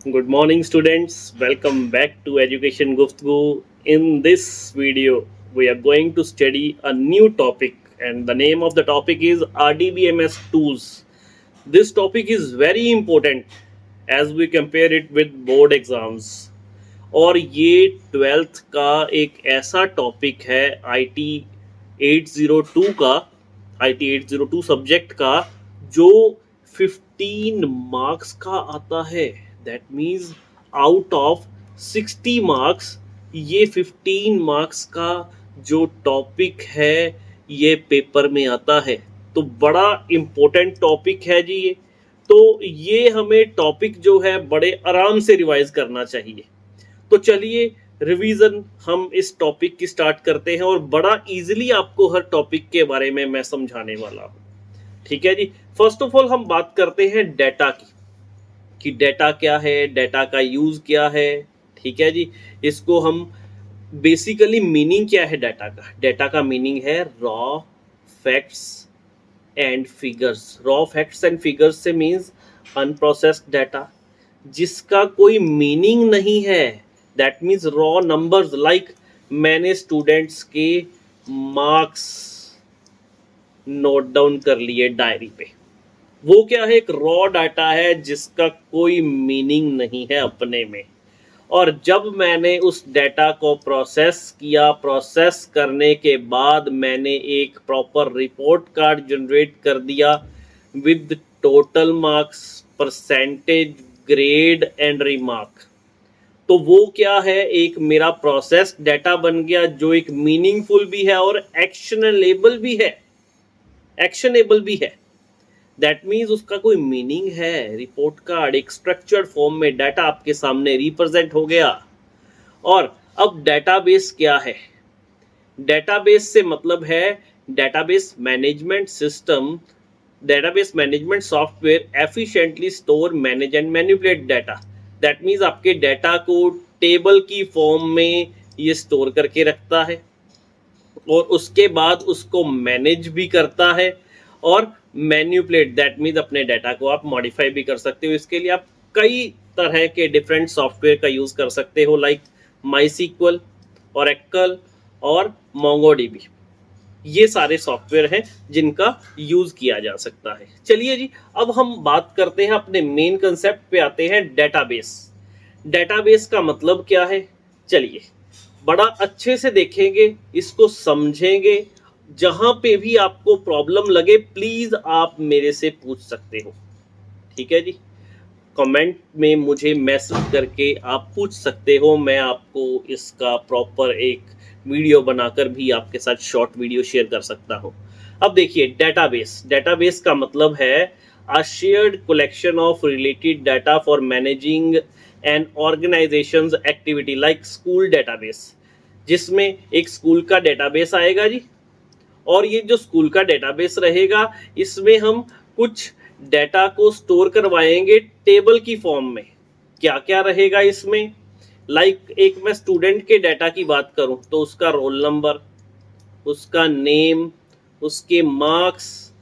Good morning, students. Welcome back to Education Guftgu. In this video, we are going to study a new topic, and the name of the topic is RDBMS tools. This topic is very important as we compare it with board exams. और ये 12th का एक ऐसा topic है IT 802 का, IT 802 subject का, जो 15 marks का आता है. That means out of 60 marks ये 15 मार्क्स का जो टॉपिक है ये पेपर में आता है. तो बड़ा इम्पोर्टेंट टॉपिक है जी ये. तो ये हमें टॉपिक जो है बड़े आराम से रिवाइज करना चाहिए. तो चलिए रिवीजन हम इस टॉपिक की स्टार्ट करते हैं और बड़ा इजीली आपको हर टॉपिक के बारे में मैं समझाने वाला हूं. ठीक है जी. फर्स्ट ऑफ ऑल हम बात करते हैं डेटा की कि डेटा क्या है, डेटा का यूज क्या है. ठीक है जी. इसको हम बेसिकली मीनिंग क्या है डेटा का. डेटा का मीनिंग है raw facts and figures. Raw facts and figures से मीन्स अनप्रोसेस्ड डाटा जिसका कोई मीनिंग नहीं है. That means raw numbers. Like मैंने स्टूडेंट्स के मार्क्स नोट डाउन कर लिए डायरी पे. वो क्या है, एक रॉ डाटा है जिसका कोई मीनिंग नहीं है अपने में. और जब मैंने उस डाटा को प्रोसेस किया, प्रोसेस करने के बाद मैंने एक प्रॉपर रिपोर्ट कार्ड जनरेट कर दिया with total marks, percentage, grade and remark. तो वो क्या है, एक मेरा प्रोसेस डाटा बन गया जो एक मीनिंगफुल भी है और एक्शनेबल भी है. एक्शनेबल भी है. दैट मीन्स उसका कोई मीनिंग है. रिपोर्ट कार्ड एक स्ट्रक्चर्ड फॉर्म में डाटा आपके सामने रिप्रेजेंट हो गया. और अब डेटाबेस क्या है. डेटाबेस से मतलब है database management system, database management software efficiently store, manage and manipulate data. That means आपके डाटा को टेबल की फॉर्म में ये स्टोर करके रखता है और उसके बाद उसको मैनेज भी करता है और मैन्युपुलेट. दैट मीन्स अपने डाटा को आप मॉडिफाई भी कर सकते हो. इसके लिए आप कई तरह के डिफरेंट सॉफ्टवेयर का यूज कर सकते हो, लाइक MySQL, Oracle और MongoDB. ये सारे सॉफ्टवेयर हैं जिनका यूज किया जा सकता है. चलिए जी, अब हम बात करते हैं अपने मेन कंसेप्ट पे आते हैं. डेटाबेस. डेटाबेस का मतलब क्या है, चलिए बड़ा अच्छे से देखेंगे, इसको समझेंगे. जहां पे भी आपको प्रॉब्लम लगे प्लीज आप मेरे से पूछ सकते हो. ठीक है जी. कमेंट में मुझे मैसेज करके आप पूछ सकते हो. मैं आपको इसका प्रॉपर एक वीडियो बनाकर भी आपके साथ शॉर्ट वीडियो शेयर कर सकता हूं. अब देखिए डेटाबेस. डेटाबेस का मतलब है a shared collection of related data for managing and organisations activity, like school database, जिसमें एक स्कूल का डेटाबेस आएगा जी. और ये जो स्कूल का डेटाबेस रहेगा इसमें हम कुछ डाटा को स्टोर करवाएंगे टेबल की फॉर्म में. क्या क्या रहेगा इसमें, लाइक एक मैं स्टूडेंट के डाटा की बात करूं तो उसका रोल नंबर, उसका नेम, उसके मार्क्स.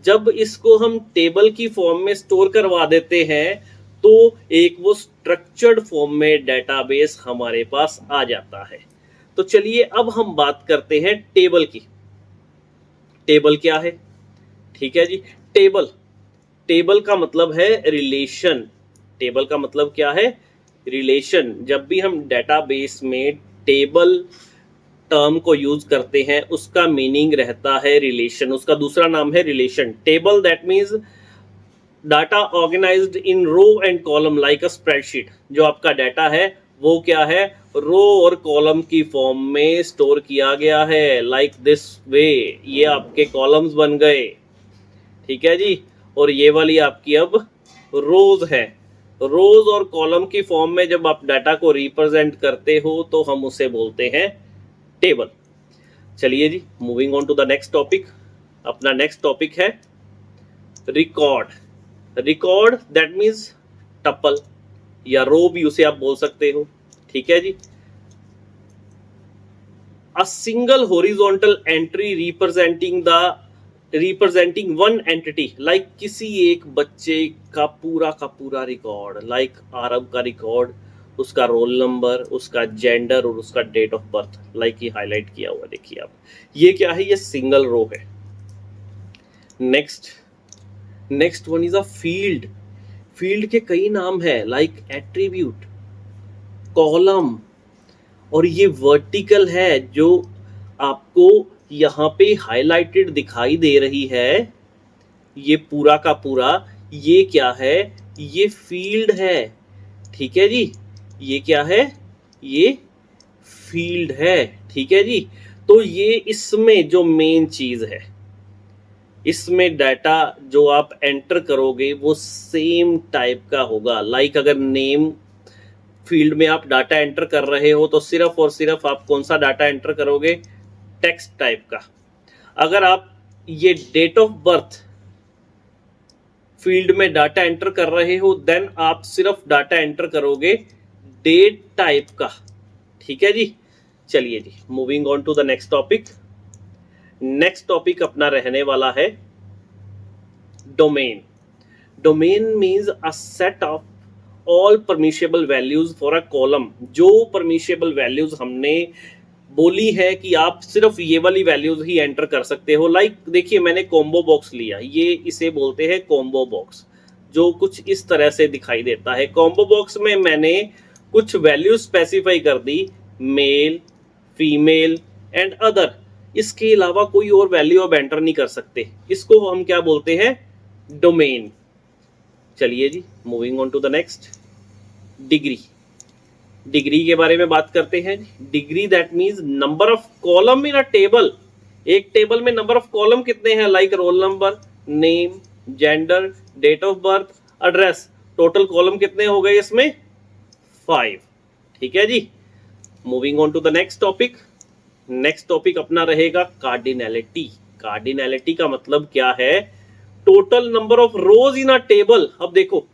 जब इसको हम टेबल की फॉर्म में स्टोर करवा देते हैं तो एक वो स्ट्रक्चर्ड फॉर्म में डेटाबेस हमारे पास आ जाता है. तो चलिए अब हम बात करते हैं टेबल की. टेबल क्या है, ठीक है जी. टेबल, टेबल का मतलब है रिलेशन. टेबल का मतलब क्या है, रिलेशन. जब भी हम डेटाबेस में टेबल टर्म को यूज करते हैं उसका मीनिंग रहता है रिलेशन. उसका दूसरा नाम है relation. Table that means data organized in row and column like a spreadsheet. जो आपका डाटा है वो क्या है, रो और कॉलम की फॉर्म में स्टोर किया गया है, लाइक दिस वे. ये आपके कॉलम्स बन गए. ठीक है जी. और ये वाली आपकी अब रोज है. रोज और कॉलम की फॉर्म में जब आप डाटा को रिप्रेजेंट करते हो तो हम उसे बोलते हैं टेबल. चलिए जी, moving on to the next topic. अपना नेक्स्ट टॉपिक है record. Record that means tuple या रो भी उसे आप बोल सकते हो. ठीक है जी. A single horizontal entry representing the representing one entity, like किसी एक बच्चे का पूरा रिकॉर्ड, लाइक आरब का रिकॉर्ड, उसका रोल नंबर, उसका जेंडर और उसका डेट ऑफ बर्थ, लाइक ये हाईलाइट किया हुआ देखिए आप। ये क्या है? ये सिंगल रो है। Next one is a field. Field के कई नाम है, लाइक एट्रीब्यूट, कॉलम, और ये वर्टिकल है जो आपको यहाँ पे हाईलाइटेड दिखाई दे रही है, ये पूरा का पूरा, ये क्या है? ये फील्ड है। ठीक है जी, ये क्या है? ये फील्ड है। ठीक है जी। तो ये इसमें जो मेन चीज है, इसमें डाटा जो आप एंटर करोगे वो सेम टाइप का होगा। लाइक अगर नेम फील्ड में आप डाटा एंटर कर रहे हो तो सिर्फ और सिर्फ आप कौन सा डाटा एंटर करोगे? टेक्स्ट टाइप का। अगर आप ये डेट ऑफ बर्थ फील्ड में डाटा एंटर कर रहे हो, देन आप सिर्फ डाटा एंटर करोगे डेट टाइप का। ठीक है जी। चलिए जी, moving on to the next topic. Next topic अपना रहने वाला है domain. Domain means a set of all permissible values for a column. जो परमिशेबल वैल्यूज हमने बोली है कि आप सिर्फ ये वाली वैल्यूज ही एंटर कर सकते हो। लाइक देखिए, मैंने कॉम्बो बॉक्स लिया, ये इसे बोलते हैं कॉम्बो बॉक्स, जो कुछ इस तरह से दिखाई देता है। कॉम्बो बॉक्स में मैंने कुछ वैल्यूज स्पेसिफाई कर दी, मेल, फीमेल एंड अदर। इसके अलावा कोई और वैल्यू आप एंटर नहीं कर सकते। इसको हम क्या बोलते हैं? डोमेन। चलिए जी, moving on to the next, degree. Degree के बारे में बात करते हैं। Degree that means number of column in a table. एक टेबल में नंबर ऑफ कॉलम कितने हैं? Like roll number, name, gender, date of birth, address. Total column कितने हो गए इसमें? 5। ठीक है जी। Moving on to the next topic. Next topic अपना रहेगा कार्डिनैलिटी। कार्डिनैलिटी का मतलब क्या है? Total number of rose in a table. अब देखो,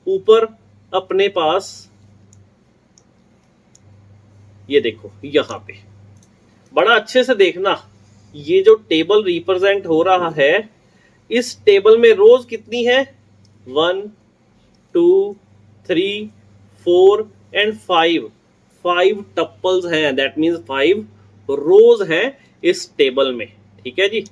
ऊपर अपने पास ये देखो, यहां पे बड़ा अच्छे से देखना, ये जो टेबल रिप्रेजेंट हो रहा है, इस टेबल में रोज कितनी है? 1 2 3 4 एंड 5। 5 टप्पल्स हैं, दैट मीन्स 5 रोज हैं इस टेबल में। ठीक है जी।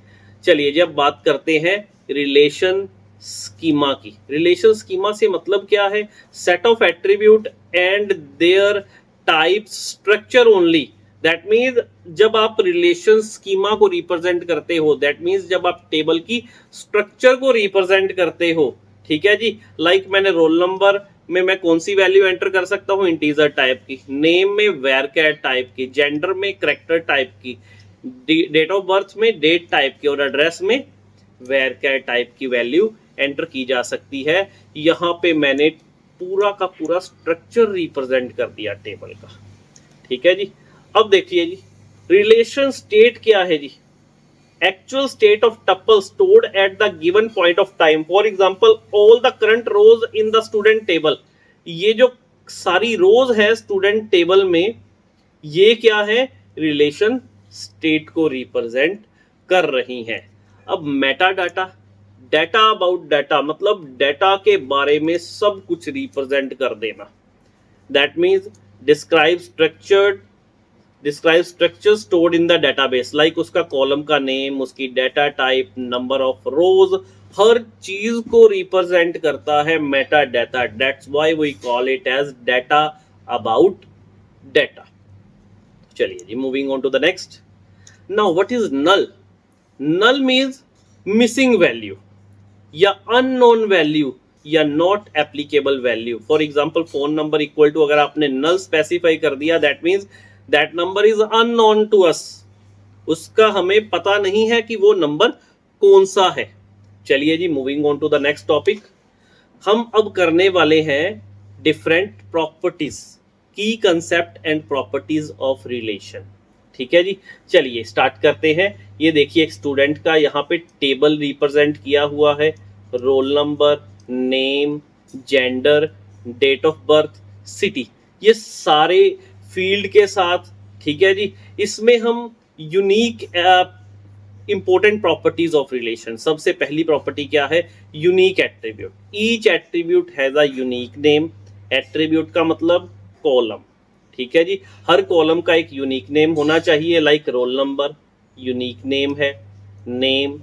चलिए जी, अब बात करते हैं रिलेशन स्कीमा की। रिलेशन स्कीमा से मतलब क्या है? Set of attribute and their type structure only. That means जब आप रिलेशन स्कीमा को रिप्रेजेंट करते हो, दैट मीन्स जब आप टेबल की स्ट्रक्चर को रिप्रेजेंट करते हो। ठीक है जी। लाइक मैंने रोल नंबर में मैं कौन सी वैल्यू एंटर कर सकता हूँ? इंटीजर टाइप की। नेम में वेरकैट टाइप की। जेंडर में करेक्टर टाइप की। डेट ऑफ बर्थ में डेट टाइप की। और एड्रेस में वेरकैट टाइप की वैल्यू एंटर की जा सकती है। यहाँ पे मैंने पूरा का पूरा स्ट्रक्चर रिप्रेजेंट कर दिया टेबल का। ठीक है जी। अब देखिए जी, रिलेशन स्टेट क्या है जी? actual state of tuple stored at the given point of time. For example, all the current rows in the student table. ये जो सारी रोज है स्टूडेंट टेबल में, ये क्या है? रिलेशन स्टेट को रिप्रेजेंट कर रही हैं। अब meta data, data about data, मतलब डाटा के बारे में सब कुछ रिप्रेजेंट कर देना। That means describe structure stored in the database. Like उसका कॉलम का नेम, उसकी data type, number of rows, हर चीज को रिप्रेजेंट करता है meta data. That's why we call it as data about data. चलिए जी, moving on to the next. Now what is null? Null means missing value या unknown value या not applicable value. For example, phone number equal to, अगर आपने null specify कर दिया, that means that number is unknown to us. उसका हमें पता नहीं है कि वो नंबर कौन सा है। चलिए जी, moving on to the next topic. हम अब करने वाले हैं different properties, key concept and properties of relation. ठीक है जी। चलिए स्टार्ट करते हैं। ये देखिए, एक स्टूडेंट का यहाँ पे टेबल रिप्रेजेंट किया हुआ है। Roll number, name, gender, date of birth, city, ये सारे फील्ड के साथ। ठीक है जी। इसमें हम unique important properties of relation. सबसे पहली प्रॉपर्टी क्या है? Unique attribute. Each attribute has a unique name. Attribute का मतलब कॉलम, ठीक है जी। हर कॉलम का एक यूनिक नेम होना चाहिए, like roll number unique name है, नेम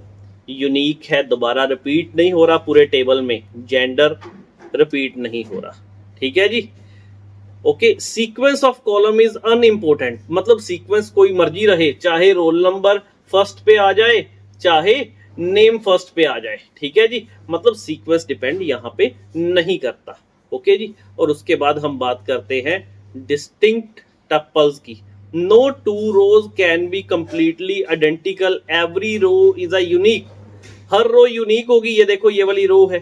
यूनिक है, दोबारा रिपीट नहीं हो रहा पूरे टेबल में, जेंडर रिपीट नहीं हो रहा, ठीक है जी। Okay, sequence of column is unimportant, मतलब सीक्वेंस कोई मर्जी रहे, चाहे रोल नंबर फर्स्ट पे आ जाए, चाहे नेम फर्स्ट पे आ जाए, ठीक है जी। मतलब सीक्वेंस डिपेंड यहाँ पे नहीं करता। ओके जी। और उसके बाद हम बात करते हैं डिस्टिंक्ट टपल्स की। No two rows can be completely identical, every row is a unique. हर रो यूनिक होगी। ये देखो, ये वाली रो है,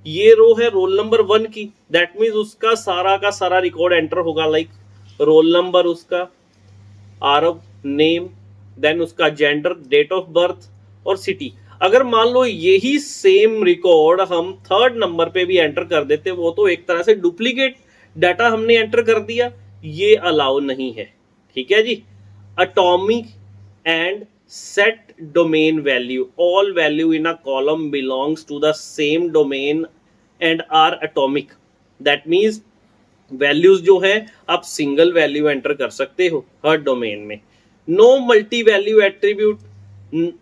ये रो है रोल नंबर 1 की, दैट मीन्स उसका सारा का सारा रिकॉर्ड एंटर होगा, लाइक रोल नंबर, उसका आरब, नेम, देन उसका जेंडर, डेट ऑफ बर्थ और सिटी। अगर मान लो यही सेम रिकॉर्ड हम थर्ड नंबर पे भी एंटर कर देते, वो तो एक तरह से डुप्लीकेट डाटा हमने एंटर कर दिया, ये अलाउ नहीं है, ठीक है जी। Atomic and set domain value, all value in a column belongs to the same domain and are atomic, that means values जो है आप सिंगल वैल्यू एंटर कर सकते हो हर डोमेन में। No multi value attribute,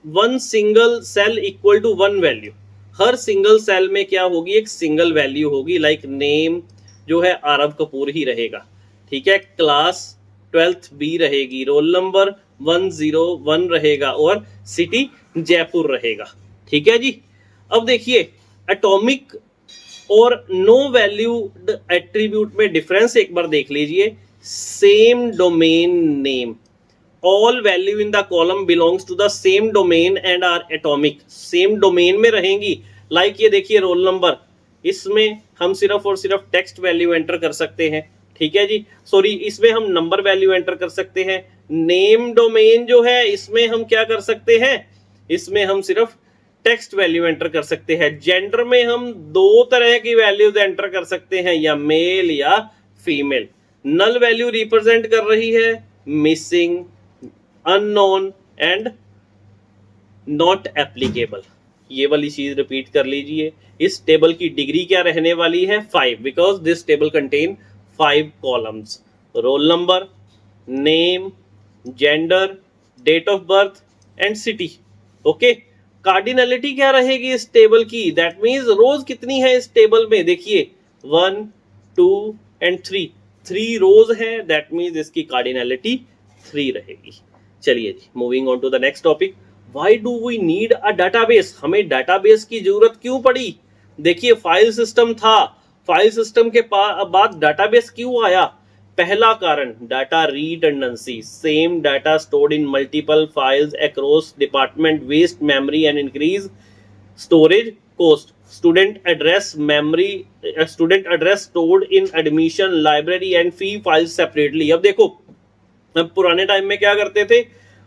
one single cell equal to one value. हर single cell में क्या होगी? एक सिंगल वैल्यू होगी, लाइक नेम जो है आरब कपूर ही रहेगा, ठीक है। क्लास 12th बी रहेगी, रोल नंबर 101 रहेगा और सिटी जयपुर रहेगा, ठीक है जी। अब देखिए एटॉमिक और नो वैल्यूड एट्रीब्यूट में डिफरेंस एक बार देख लीजिए। Same domain name, all value in the column belongs to the same domain and are atomic. Same domain में रहेंगी, लाइक ये देखिए रोल नंबर, इसमें हम सिर्फ और सिर्फ टेक्स्ट वैल्यू एंटर कर सकते हैं, ठीक है जी। सॉरी, इसमें हम नंबर वैल्यू एंटर कर सकते हैं। नेम डोमेन जो है इसमें हम क्या कर सकते हैं? इसमें हम सिर्फ टेक्स्ट वैल्यू एंटर कर सकते हैं। जेंडर में हम दो तरह की वैल्यूज एंटर कर सकते हैं, या मेल या फीमेल। नल वैल्यू रिप्रेजेंट कर रही है missing, unknown and not applicable. ये वाली चीज रिपीट कर लीजिए। इस टेबल की डिग्री क्या रहने वाली है? 5, because this table contain 5 columns, roll number, name, gender, date of birth and city. Okay, cardinality क्या रहेगी इस टेबल की? दैट मीन्स रोज कितनी है इस टेबल में? देखिए 1, 2 एंड 3, 3 रोज है, दैट मीन्स इसकी कार्डिनलिटी 3 रहेगी। चलिए जी, moving on to the next topic. Why do we need a database? हमें डाटाबेस की जरूरत क्यों पड़ी? देखिए फाइल सिस्टम था, फाइल सिस्टम के बाद डाटाबेस क्यों आया? पहला कारण data redundancy, same data stored in multiple files across department waste memory and increase storage cost. Student address memory, student address stored in admission library and fee files separately. अब देखो, अब पुराने टाइम में क्या करते थे?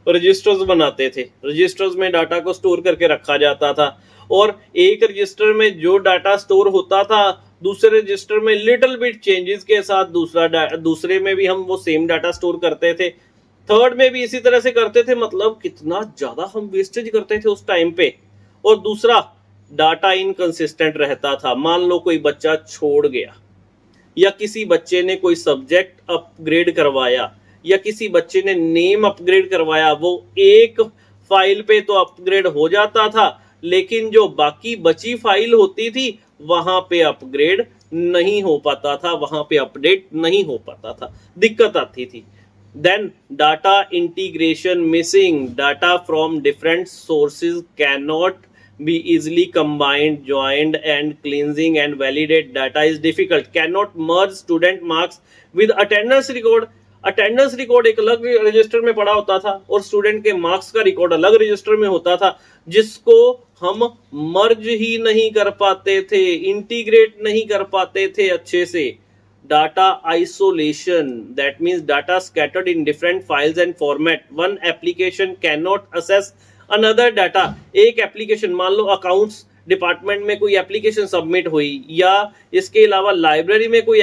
रजिस्टर्स बनाते थे, रजिस्टर्स में डाटा को स्टोर करके रखा जाता था, और एक रजिस्टर में जो डाटा स्टोर होता था दूसरे रजिस्टर में लिटिल बिट चेंजेस के साथ दूसरे में भी हम वो सेम डाटा स्टोर करते थे, थर्ड में भी इसी तरह से करते थे। मतलब कितना ज्यादा हम वेस्टेज करते थे उस टाइम पे। और दूसरा, डाटा इनकंसिस्टेंट रहता था। मान लो कोई बच्चा छोड़ गया, या किसी बच्चे ने कोई सब्जेक्ट अपग्रेड करवाया, या किसी बच्चे ने नेम अपग्रेड करवाया, वो एक फाइल पे तो अपग्रेड हो जाता था, लेकिन जो बाकी बची फाइल होती थी वहां पे अपग्रेड नहीं हो पाता था, वहां पे अपडेट नहीं हो पाता था, दिक्कत आती थी। Then data integration missing, data from different sources can not be easily combined, joined and cleansing and validate data is difficult, cannot merge student marks with attendance record। Attendance record एक अलग register में पड़ा होता था और student के marks का record अलग रजिस्टर में होता था, जिसको हम मर्ज ही नहीं कर पाते थे, इंटीग्रेट नहीं कर पाते थे अच्छे से। Data isolation, that means data scattered in different files and format, one application can not assess another data. एक एप्लीकेशन, मान लो अकाउंट्स डिपार्टमेंट में कोई एप्लीकेशन सबमिट हुई, या इसके अलावा लाइब्रेरी में कोई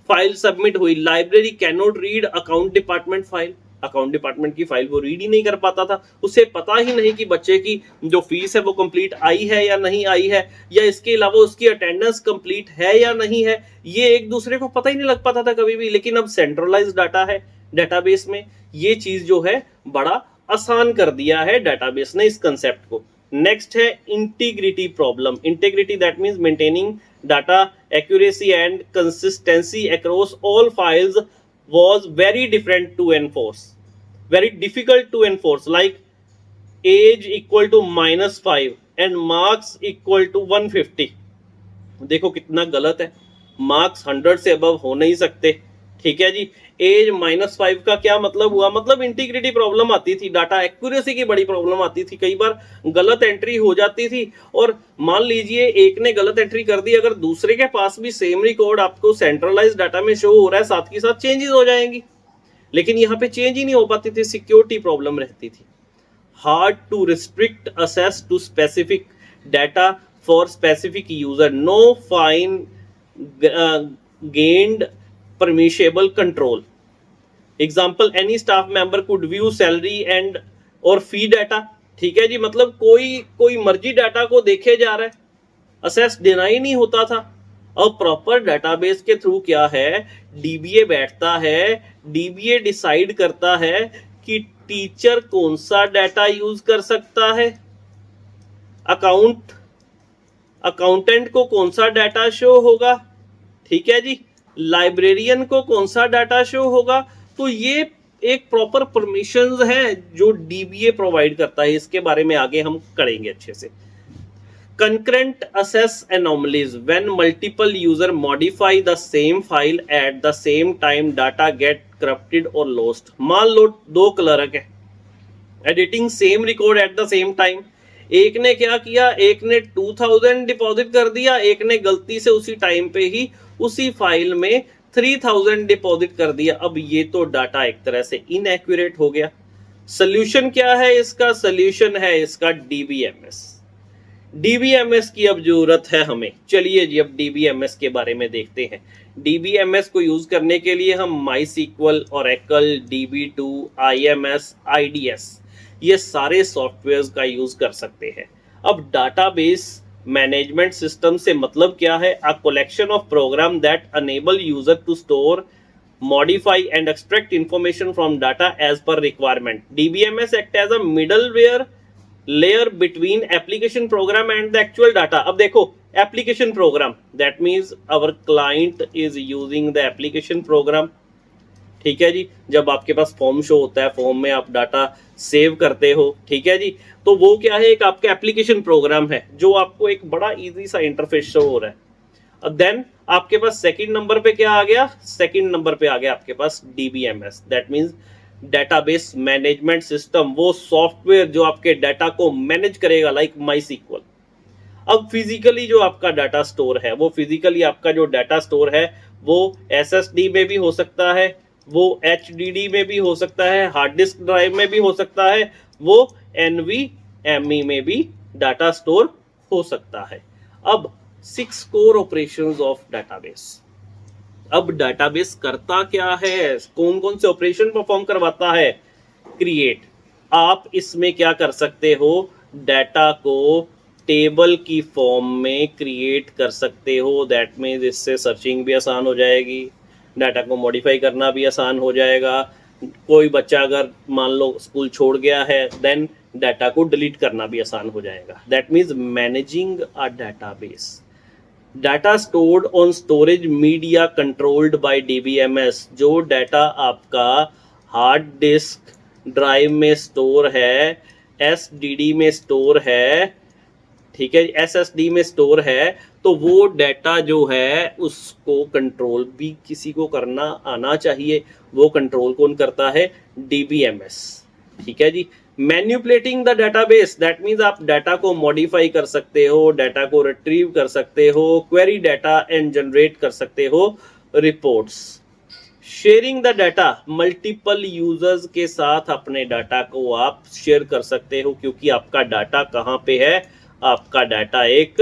फाइल सबमिट हुई, library can not read account department file. Account department की फाइल वो रीड ही नहीं कर पाता था, उसे पता ही नहीं कि बच्चे की जो फीस है वो कंप्लीट आई है या नहीं आई है, या इसके अलावा उसकी अटेंडेंस कंप्लीट है या नहीं है, ये एक दूसरे को पता ही नहीं लग पाता था कभी भी। लेकिन अब सेंट्रलाइज डाटा है डेटाबेस में, ये चीज जो है बड़ा आसान कर दिया है डेटाबेस ने इस कंसेप्ट को। नेक्स्ट है integrity problem. Integrity that means maintaining data accuracy and consistency across all files was very different to enforce, very difficult to enforce, like age equal to -5 and marks equal to 150। देखो कितना गलत है, marks 100 से above हो नहीं सकते, ठीक है जी। एज -5 का क्या मतलब हुआ, मतलब इंटीग्रिटी प्रॉब्लम आती थी, डाटा एक्यूरेसी की बड़ी प्रॉब्लम आती थी, कई बार गलत एंट्री हो जाती थी। और मान लीजिए एक ने गलत एंट्री कर दी, अगर दूसरे के पास भी सेम रिकॉर्ड आपको सेंट्रलाइज डाटा में शो हो रहा है, साथ के साथ चेंजेस हो जाएंगी, लेकिन यहाँ पे चेंज ही नहीं हो पाती थी, सिक्योरिटी प्रॉब्लम रहती थी। Hard to restrict access to specific data for specific user, no fine grained permissible control। Example, any staff member could view salary and और फी डाटा, ठीक है जी, मतलब कोई मर्जी डाटा को देखे जा रहा है, असेस देना ही नहीं होता था। अब प्रॉपर डाटाबेस के थ्रू क्या है, डीबीए बैठता है, डीबीए डिसाइड करता है कि टीचर कौन सा डाटा यूज कर सकता है, अकाउंटेंट को कौन सा डाटा शो होगा, ठीक है जी, लाइब्रेरियन को कौन सा डाटा शो होगा। तो ये एक प्रॉपर परमिशंस है जो डीबीए प्रोवाइड करता है, इसके बारे में आगे हम करेंगे अच्छे से। Concurrent access anomalies, when multiple user modify the same file at the same time data get corrupted और लॉस्ट। मान लो दो क्लर्क है editing same record at the same time, एक ने क्या किया, एक ने 2000 डिपॉजिट कर दिया, एक ने गलती से उसी टाइम पे ही उसी फाइल में 3000 डिपॉजिट कर दिया। अब ये तो डाटा एक तरह से इनएक्यूरेट हो गया। सोल्यूशन क्या है इसका, सोल्यूशन है इसका डीबीएमएस। डीबीएमएस की अब जरूरत है हमें। चलिए जी, अब डीबीएमएस के बारे में देखते हैं। डीबीएमएस को यूज करने के लिए हम माईसीक्वल, ओरेकल, DB2, IMS, IDS, ये सारे सॉफ्टवेयर्स का यूज कर सकते हैं। अब डाटाबेस मैनेजमेंट सिस्टम से मतलब क्या है, a collection of program that enable user to store, modify and extract information from data as per requirement। DBMS act as a middleware layer between application program and the actual data। अब देखो application program, that means our client is using the application program, ठीक है जी। जब आपके पास form show होता है, form में आप डाटा सेव करते हो, ठीक है जी, तो वो क्या है, एक आपका एप्लीकेशन प्रोग्राम है जो आपको एक बड़ा इजी सा इंटरफेस शो हो रहा है। देन आपके पास सेकंड नंबर पे क्या आ गया, सेकंड नंबर पे आ गया आपके पास DBMS, that means database management system, वो सॉफ्टवेयर जो आपके डाटा को मैनेज करेगा, लाइक माईसीक्वल। अब फिजिकली जो आपका डाटा स्टोर है, वो फिजिकली आपका जो डाटा स्टोर है वो एसएसडी में भी हो सकता है, वो एचडीडी में भी हो सकता है, हार्ड डिस्क ड्राइव में भी हो सकता है, वो एनवीएमई में भी डाटा स्टोर हो सकता है। अब 6 कोर ऑपरेशंस ऑफ डाटाबेस। अब डाटाबेस करता क्या है, कौन कौन से ऑपरेशन परफॉर्म करवाता है। क्रिएट, आप इसमें क्या कर सकते हो, डाटा को टेबल की फॉर्म में क्रिएट कर सकते हो, दैट मीन्स इससे सर्चिंग भी आसान हो जाएगी, डाटा को मॉडिफाई करना भी आसान हो जाएगा। कोई बच्चा अगर मान लो स्कूल छोड़ गया है, देन डाटा को डिलीट करना भी आसान हो जाएगा। That means managing a database. Data stored on storage media controlled by DBMS, जो डाटा आपका हार्ड डिस्क ड्राइव में स्टोर है, एसडीडी में स्टोर है, ठीक है, एसएसडी में स्टोर है, तो वो डाटा जो है उसको कंट्रोल भी किसी को करना आना चाहिए। वो कंट्रोल कौन करता है, डीबीएमएस, ठीक है जी। Manipulating the database, that means आप डाटा को मॉडिफाई कर सकते हो, डाटा को रिट्रीव कर सकते हो, क्वेरी डाटा एंड जनरेट कर सकते हो reports. Sharing the data, multiple users के साथ अपने डाटा को आप शेयर कर सकते हो, क्योंकि आपका डाटा कहाँ पे है, आपका डाटा एक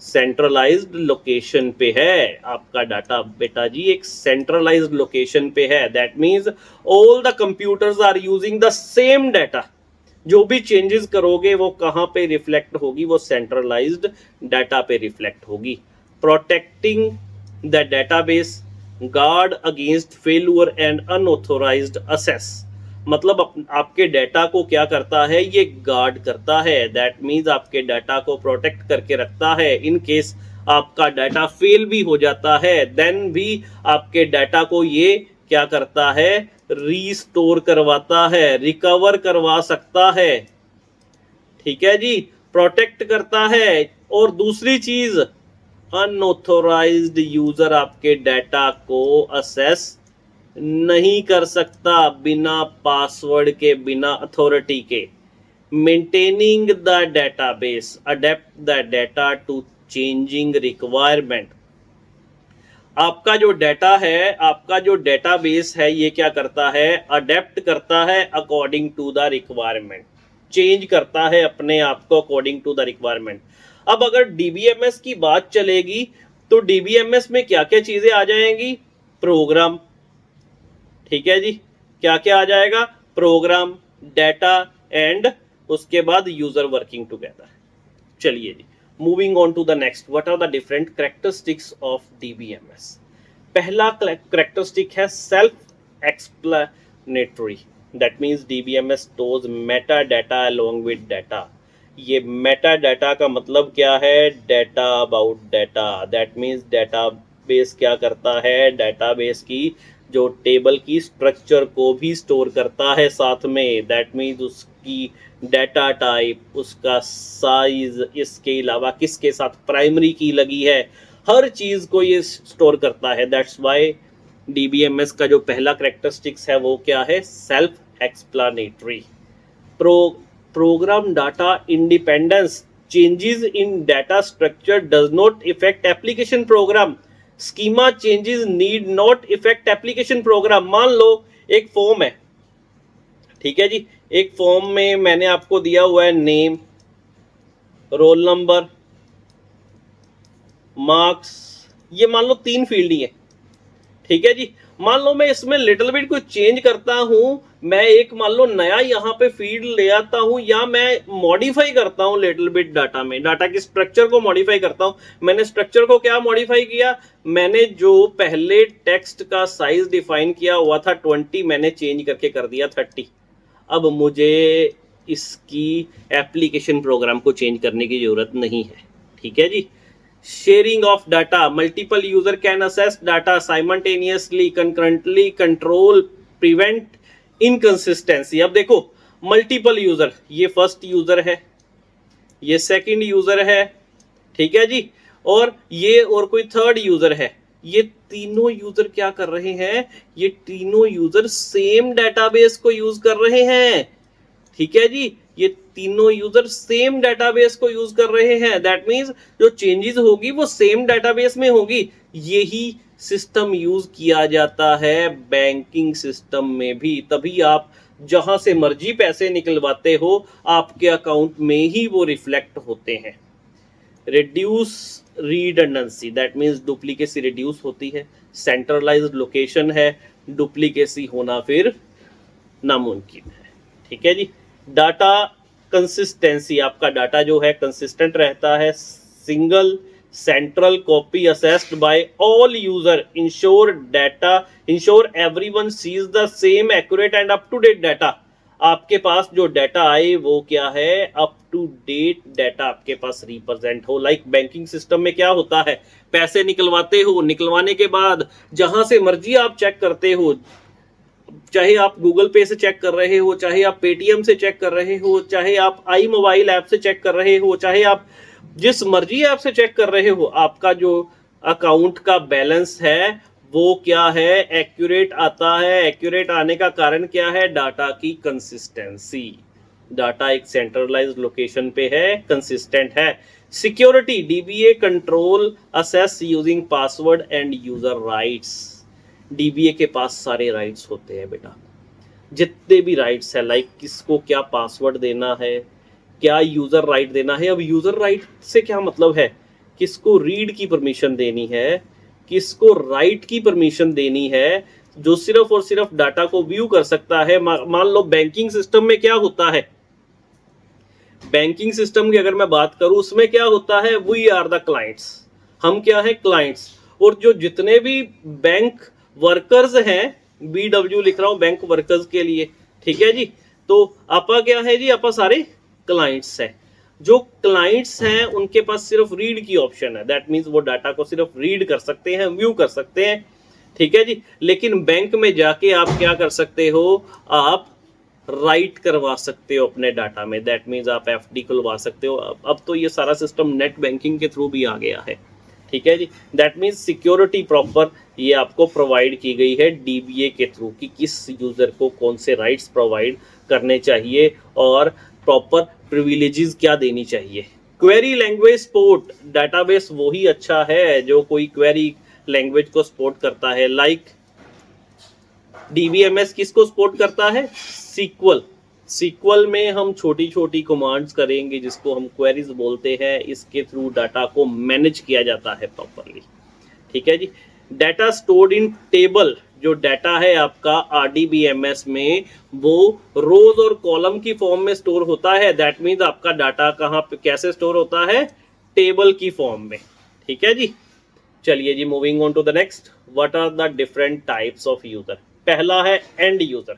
सेंट्रलाइज्ड लोकेशन पे है आपका डाटा बेटा जी, एक सेंट्रलाइज्ड लोकेशन पे है। That means all the computers are using the same data. जो भी चेंजेस करोगे वो कहाँ पे रिफ्लेक्ट होगी, वो सेंट्रलाइज्ड डाटा पे रिफ्लेक्ट होगी। Protecting the database, guard against failure and unauthorized access. मतलब आपके डाटा को क्या करता है, ये गार्ड करता है। दैट मीन्स आपके डाटा को प्रोटेक्ट करके रखता है। इन केस आपका डाटा फेल भी हो जाता है देन भी आपके डाटा को ये क्या करता है, रीस्टोर करवाता है, रिकवर करवा सकता है। ठीक है जी, प्रोटेक्ट करता है। और दूसरी चीज, अनऑथोराइज्ड यूजर आपके डाटा को असेस नहीं कर सकता बिना पासवर्ड के, बिना अथॉरिटी के। Maintaining the database, adapt the data to changing requirement. आपका जो डाटा है, आपका जो डेटाबेस है, ये क्या करता है, अडेप्ट करता है according to the requirement, change करता है अपने आप को अकॉर्डिंग टू द रिक्वायरमेंट। अब अगर डीबीएमएस की बात चलेगी तो डीबीएमएस में क्या क्या चीजें आ जाएंगी, प्रोग्राम। ठीक है जी, क्या क्या आ जाएगा, प्रोग्राम, डाटा एंड उसके बाद यूजर वर्किंग टुगेदर। चलिए जी, moving on to the next, what are the different characteristics of DBMS. पहला कैरेक्टरिस्टिक है self explanatory. That means DBMS stores meta data along with data. ये मेटा डाटा का मतलब क्या है, data about data. That means database क्या करता है, डाटाबेस की जो टेबल की स्ट्रक्चर को भी स्टोर करता है साथ में। दैट मीन्स उसकी डाटा टाइप, उसका साइज, इसके अलावा किसके साथ प्राइमरी की लगी है, हर चीज को ये स्टोर करता है। दैट्स वाई डीबीएमएस का जो पहला कैरेक्टरिस्टिक्स है वो क्या है, self explanatory. Program data independence, changes in data structure does not affect application program. Schema changes need not affect application program. मान लो एक फॉर्म है, ठीक है जी, एक फॉर्म में मैंने आपको दिया हुआ है नेम, रोल नंबर, मार्क्स, ये मान लो 3 फील्ड ही है। ठीक है जी, मान लो मैं इसमें लिटिल बिट कुछ चेंज करता हूं, मैं एक मान लो नया यहाँ पे फील्ड ले आता हूं, या मैं मॉडिफाई करता हूं लिटिल बिट डाटा में, डाटा की स्ट्रक्चर को मॉडिफाई करता हूं। मैंने स्ट्रक्चर को क्या मॉडिफाई किया, मैंने जो पहले टेक्स्ट का साइज डिफाइन किया हुआ था 20, मैंने चेंज करके कर दिया 30। अब मुझे इसकी एप्लीकेशन प्रोग्राम को चेंज करने की जरूरत नहीं है। ठीक है जी, sharing of data, multiple user can access data simultaneously, concurrently, control, prevent inconsistency। अब देखो मल्टीपल यूजर, ये फर्स्ट यूजर है, ये सेकंड यूजर है, ठीक है जी, और ये और कोई थर्ड यूजर है। ये तीनों यूजर क्या कर रहे हैं, ये तीनों यूजर सेम डेटाबेस को यूज कर रहे हैं। ठीक है जी, ये तीनों यूजर सेम डेटाबेस को यूज कर रहे हैं। दैट मींस जो चेंजेस होगी वो सेम डेटाबेस में होगी। यही सिस्टम यूज किया जाता है बैंकिंग सिस्टम में भी, तभी आप जहां से मर्जी पैसे निकलवाते हो आपके अकाउंट में ही वो रिफ्लेक्ट होते हैं। Reduce redundancy, that means duplicacy reduce होती है। सेंट्रलाइज्ड लोकेशन है, डुप्लीकेसी होना फिर नामुमकिन है। ठीक है जी, डाटा कंसिस्टेंसी, आपका डाटा जो है कंसिस्टेंट रहता है। Single central copy accessed by all user ensure everyone sees the same accurate and up to date data. आपके पास जो डाटा आए वो क्या है, अप टू डेट डाटा आपके पास रिप्रेजेंट हो। लाइक बैंकिंग सिस्टम में क्या होता है, पैसे निकलवाते हो, निकलवाने के बाद जहां से मर्जी आप चेक करते हो, चाहे आप गूगल पे से चेक कर रहे हो, चाहे आप पेटीएम से चेक कर रहे हो, चाहे आप आई मोबाइल ऐप से चेक कर रहे हो, चाहे आप जिस मर्जी ऐप से चेक कर रहे हो, आपका जो अकाउंट का बैलेंस है वो क्या है, एक्यूरेट आता है। एक्यूरेट आने का कारण क्या है, डाटा की कंसिस्टेंसी। डाटा एक सेंट्रलाइज्ड लोकेशन पे है, कंसिस्टेंट है। Security, dBA control assess using password and user rights. DBA के पास सारे राइट्स होते हैं बेटा, जितने भी राइट्स है, लाइक किसको क्या पासवर्ड देना है, क्या यूजर राइट देना है। अब यूजर राइट से क्या मतलब है किसको रीड की परमिशन देनी है, किसको राइट की परमिशन देनी है, जो सिर्फ और सिर्फ डाटा को व्यू कर सकता है। मान लो बैंकिंग सिस्टम में क्या होता है, बैंकिंग सिस्टम की अगर मैं बात करूं उसमें क्या होता है, वी आर द क्लाइंट्स, हम क्या है, क्लाइंट्स। और जो जितने भी बैंक वर्कर्स हैं, BW लिख रहा हूं बैंक वर्कर्स के लिए, ठीक है जी, तो आपा क्या है जी, आपा सारे क्लाइंट्स हैं। जो क्लाइंट्स हैं उनके पास सिर्फ रीड की ऑप्शन है, दैट मीन्स वो डाटा को सिर्फ रीड कर सकते हैं, व्यू कर सकते हैं, ठीक है जी। लेकिन बैंक में जाके आप क्या कर सकते हो, आप राइट करवा सकते हो अपने डाटा में, दैट मीन्स आप FD खुलवा सकते हो। अब तो ये सारा सिस्टम नेट बैंकिंग के थ्रू भी आ गया है, ठीक है जी। दैट मीन्स सिक्योरिटी प्रॉपर ये आपको प्रोवाइड की गई है DBA के थ्रू कि किस यूजर को कौन से राइट्स प्रोवाइड करने चाहिए और प्रॉपर प्रिविलेजेस क्या देनी चाहिए। क्वेरी लैंग्वेज सपोर्ट, डाटाबेस वही अच्छा है जो कोई क्वेरी लैंग्वेज को सपोर्ट करता है, लाइक DBMS किसको सपोर्ट करता है, सीक्वल। सीक्वल में हम छोटी छोटी कमांड्स करेंगे जिसको हम क्वेरीज बोलते हैं, इसके थ्रू डाटा को मैनेज किया जाता है प्रॉपरली, ठीक है जी। डाटा स्टोर्ड इन टेबल, जो डाटा है आपका RDBMS में वो रोज और कॉलम की फॉर्म में स्टोर होता है, दैट मीन्स आपका डाटा कहाँ पे कैसे स्टोर होता है, टेबल की फॉर्म में, ठीक है जी। चलिए जी, moving on to the next, what are the different types of user. पहला है एंड यूजर।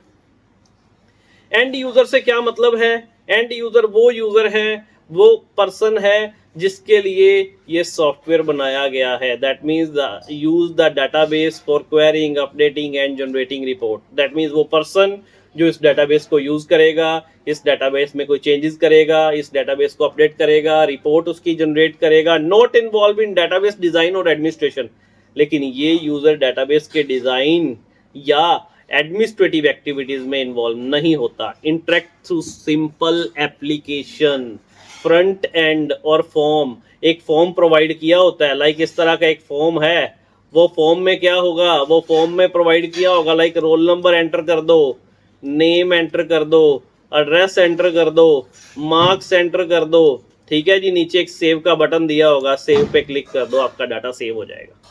एंड यूजर से क्या मतलब है, एंड यूजर वो यूजर है, वो पर्सन है जिसके लिए ये सॉफ्टवेयर बनाया गया है, that means use the database for quarrying, updating and generating report. That means वो पर्सन जो इस डाटाबेस को यूज करेगा, इस डाटाबेस में कोई चेंजेस करेगा, इस डाटाबेस को अपडेट करेगा, रिपोर्ट उसकी जनरेट करेगा, not involve in database design और एडमिनिस्ट्रेशन। लेकिन ये यूजर डाटाबेस के डिजाइन या एडमिनिस्ट्रेटिव एक्टिविटीज में इन्वॉल्व नहीं होता। Interact through simple application, front end और फॉर्म, एक फॉर्म प्रोवाइड किया होता है, लाइक इस तरह का एक फॉर्म है, वो फॉर्म में क्या होगा, वो फॉर्म में प्रोवाइड किया होगा लाइक रोल नंबर एंटर कर दो, नेम एंटर कर दो, एड्रेस एंटर कर दो, मार्क्स एंटर कर दो, ठीक है जी। नीचे एक सेव का बटन दिया होगा, सेव पे क्लिक कर दो, आपका डाटा सेव हो जाएगा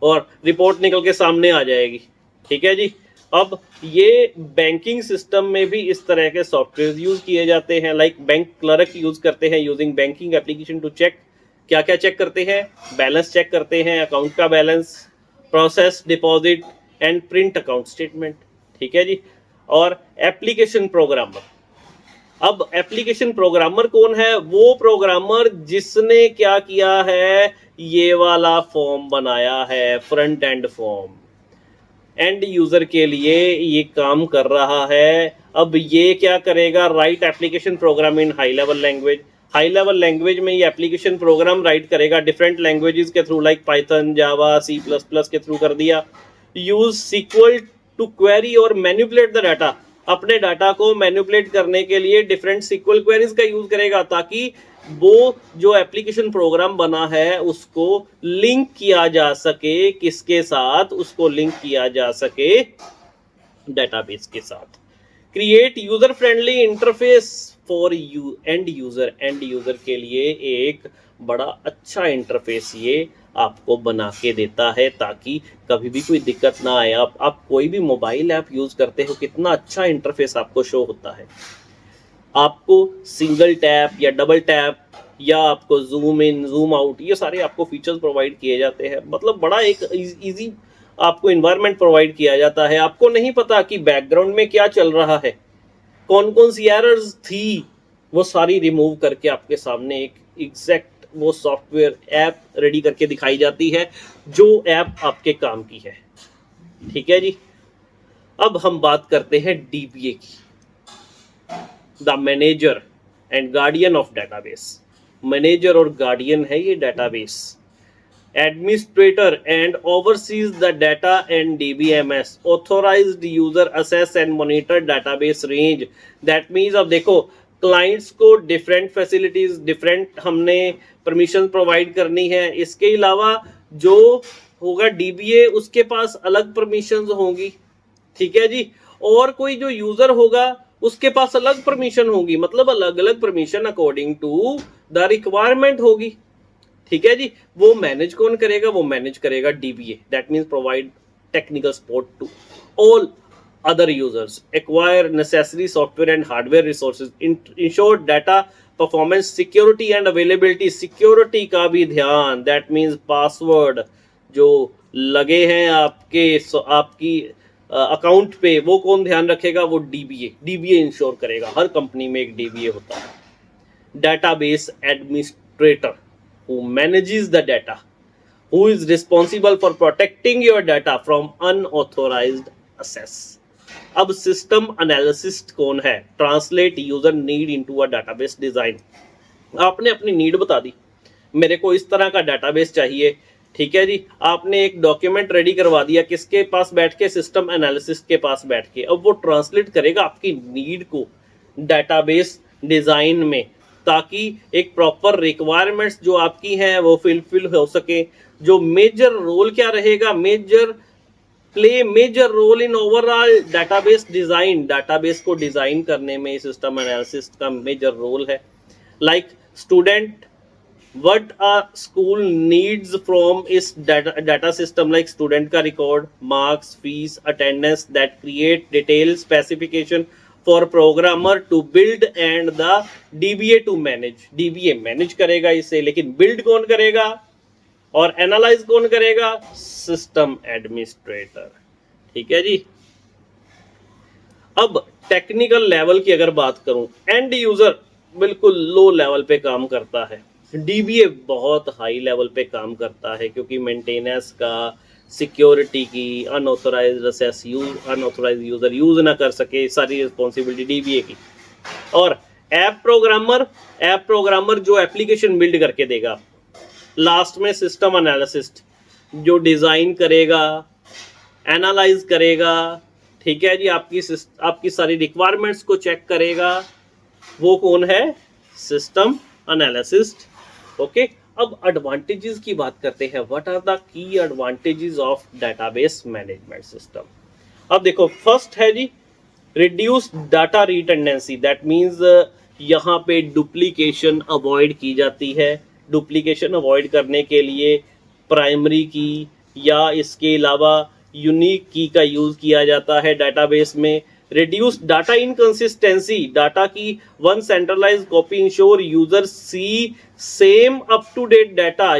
और रिपोर्ट निकल के सामने आ जाएगी, ठीक है जी। अब ये बैंकिंग सिस्टम में भी इस तरह के सॉफ्टवेयर यूज किए जाते हैं, लाइक बैंक क्लर्क यूज करते हैं using banking application to check, क्या क्या चेक करते हैं, बैलेंस चेक करते हैं, अकाउंट का balance, process deposit and print account statement, ठीक है जी। और एप्लीकेशन प्रोग्रामर, अब एप्लीकेशन प्रोग्रामर कौन है, वो प्रोग्रामर जिसने क्या किया है, ये वाला फॉर्म बनाया है, front end form, and user के लिए ये काम कर रहा है। अब ये क्या करेगा, राइट एप्लीकेशन प्रोग्राम इन high level language, high level language में ये एप्लीकेशन प्रोग्राम राइट करेगा डिफरेंट लैंग्वेजेस के थ्रू, लाइक पाइथन, जावा, C++ के थ्रू कर दिया। यूज SQL टू क्वेरी और मैनिपुलेट द डाटा, अपने डाटा को मैनिपुलेट करने के लिए डिफरेंट SQL क्वेरीज का यूज करेगा ताकि वो जो एप्लीकेशन प्रोग्राम बना है उसको लिंक किया जा सके, किसके साथ, उसको लिंक किया जा सके डेटाबेस के साथ। Create user friendly interface for you and user, and user के लिए एक बड़ा अच्छा इंटरफेस ये आपको बना के देता है ताकि कभी भी कोई दिक्कत ना आए। आप कोई भी मोबाइल ऐप यूज करते हो, कितना अच्छा इंटरफेस आपको शो होता है, आपको सिंगल टैप या डबल टैप या आपको जूम इन जूम आउट, ये सारे आपको फीचर्स प्रोवाइड किए जाते हैं, मतलब बड़ा एक इजी आपको इन्वायरमेंट प्रोवाइड किया जाता है। आपको नहीं पता कि बैकग्राउंड में क्या चल रहा है, कौन कौन सी एरर्स थी, वो सारी रिमूव करके आपके सामने एक एग्जैक्ट वो सॉफ्टवेयर ऐप रेडी करके दिखाई जाती है जो ऐप आपके काम की है, ठीक है जी। अब हम बात करते हैं DBA की, the manager and guardian of database. Manager और गार्डियन है ये database. Administrator and oversees the data and DBMS, authorized user access and monitor database range. That means अब देखो, क्लाइंट्स को डिफरेंट फैसिलिटीज, डिफरेंट हमने परमिशन प्रोवाइड करनी है, इसके अलावा जो होगा DBA उसके पास अलग परमिशंस होंगी, ठीक है जी। और कोई जो यूजर होगा उसके पास अलग परमिशन होगी, मतलब अलग अलग permission according to the requirement होगी, ठीक है जी। वो मैनेज कौन करेगा? वो मैनेज करेगा DBA, that means provide technical support to all other users, acquire necessary software and hardware resources, ensure data performance, security and availability, security का भी ध्यान, that means password जो लगे हैं आपकी अकाउंट पे, वो कौन ध्यान रखेगा? वो डीबीए इंश्योर करेगा। हर कंपनी में एक डीबीए होता है, database administrator who manages the data, who is responsible for protecting your data from unauthorized access। अब सिस्टम एनालिसिस्ट कौन है? Translate user need into a database design. आपने अपनी नीड बता दी, मेरे को इस तरह का डाटाबेस चाहिए, ठीक है जी। आपने एक डॉक्यूमेंट रेडी करवा दिया, किसके पास बैठ के? सिस्टम एनालिसिस्ट के पास बैठ के। अब वो ट्रांसलेट करेगा आपकी नीड को डाटाबेस डिजाइन में, ताकि एक प्रॉपर रिक्वायरमेंट्स जो आपकी हैं वो फिल हो सके। जो मेजर रोल क्या रहेगा? Play major role in overall database design. Database को डिजाइन करने में सिस्टम एनालिसिस का मेजर रोल है। Like student, what a school needs from इस डाटा सिस्टम, लाइक स्टूडेंट का record, marks, fees, attendance, that create detail specification for programmer to build and the DBA to manage. DBA manage करेगा इसे, लेकिन build कौन करेगा और analyse कौन करेगा? सिस्टम एडमिनिस्ट्रेटर, ठीक है जी। अब टेक्निकल लेवल की अगर बात करूं, एंड यूजर बिल्कुल लो लेवल पे काम करता है, डीबीए बहुत हाई लेवल पे काम करता है, क्योंकि मेंटेनेंस का, सिक्योरिटी की, अनऑथोराइज यूजर यूज ना कर सके, सारी रिस्पॉन्सिबिलिटी डीबीए की। और ऐप प्रोग्रामर जो एप्लीकेशन बिल्ड करके देगा। लास्ट में सिस्टम एनालिसिस्ट जो डिजाइन करेगा, एनालाइज करेगा, ठीक है जी, आपकी सारी रिक्वायरमेंट्स को चेक करेगा, वो कौन है? System analyst. ओके, अब एडवांटेजेस की बात करते हैं। What are the key advantages of database management system? अब देखो, फर्स्ट है जी reduce data redundancy, that means यहाँ पे डुप्लीकेशन अवॉइड की जाती है। डुप्लीकेशन अवॉइड करने के लिए प्राइमरी की या इसके अलावा यूनिक की का यूज किया जाता है डाटाबेस में। रिड्यूस डाटा इनकंसिस्टेंसी, डाटा की one centralize copy, ensure user see same up to date data,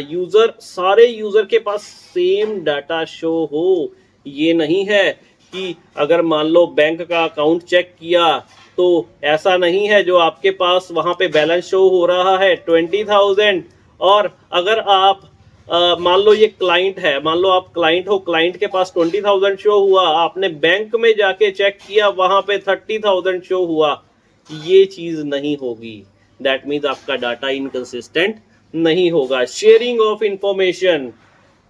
सारे यूजर के पास सेम डाटा शो हो। ये नहीं है कि अगर मान लो बैंक का अकाउंट चेक किया तो ऐसा नहीं है जो आपके पास वहां पे बैलेंस शो हो रहा है 20,000, और अगर आप मान लो ये क्लाइंट है, मान लो आप क्लाइंट हो, क्लाइंट के पास 20,000 शो हुआ, आपने बैंक में जाके चेक किया वहां पे 30,000 शो हुआ, ये चीज नहीं होगी। दैट मीन्स आपका डाटा इनकंसिस्टेंट नहीं होगा। Sharing of information,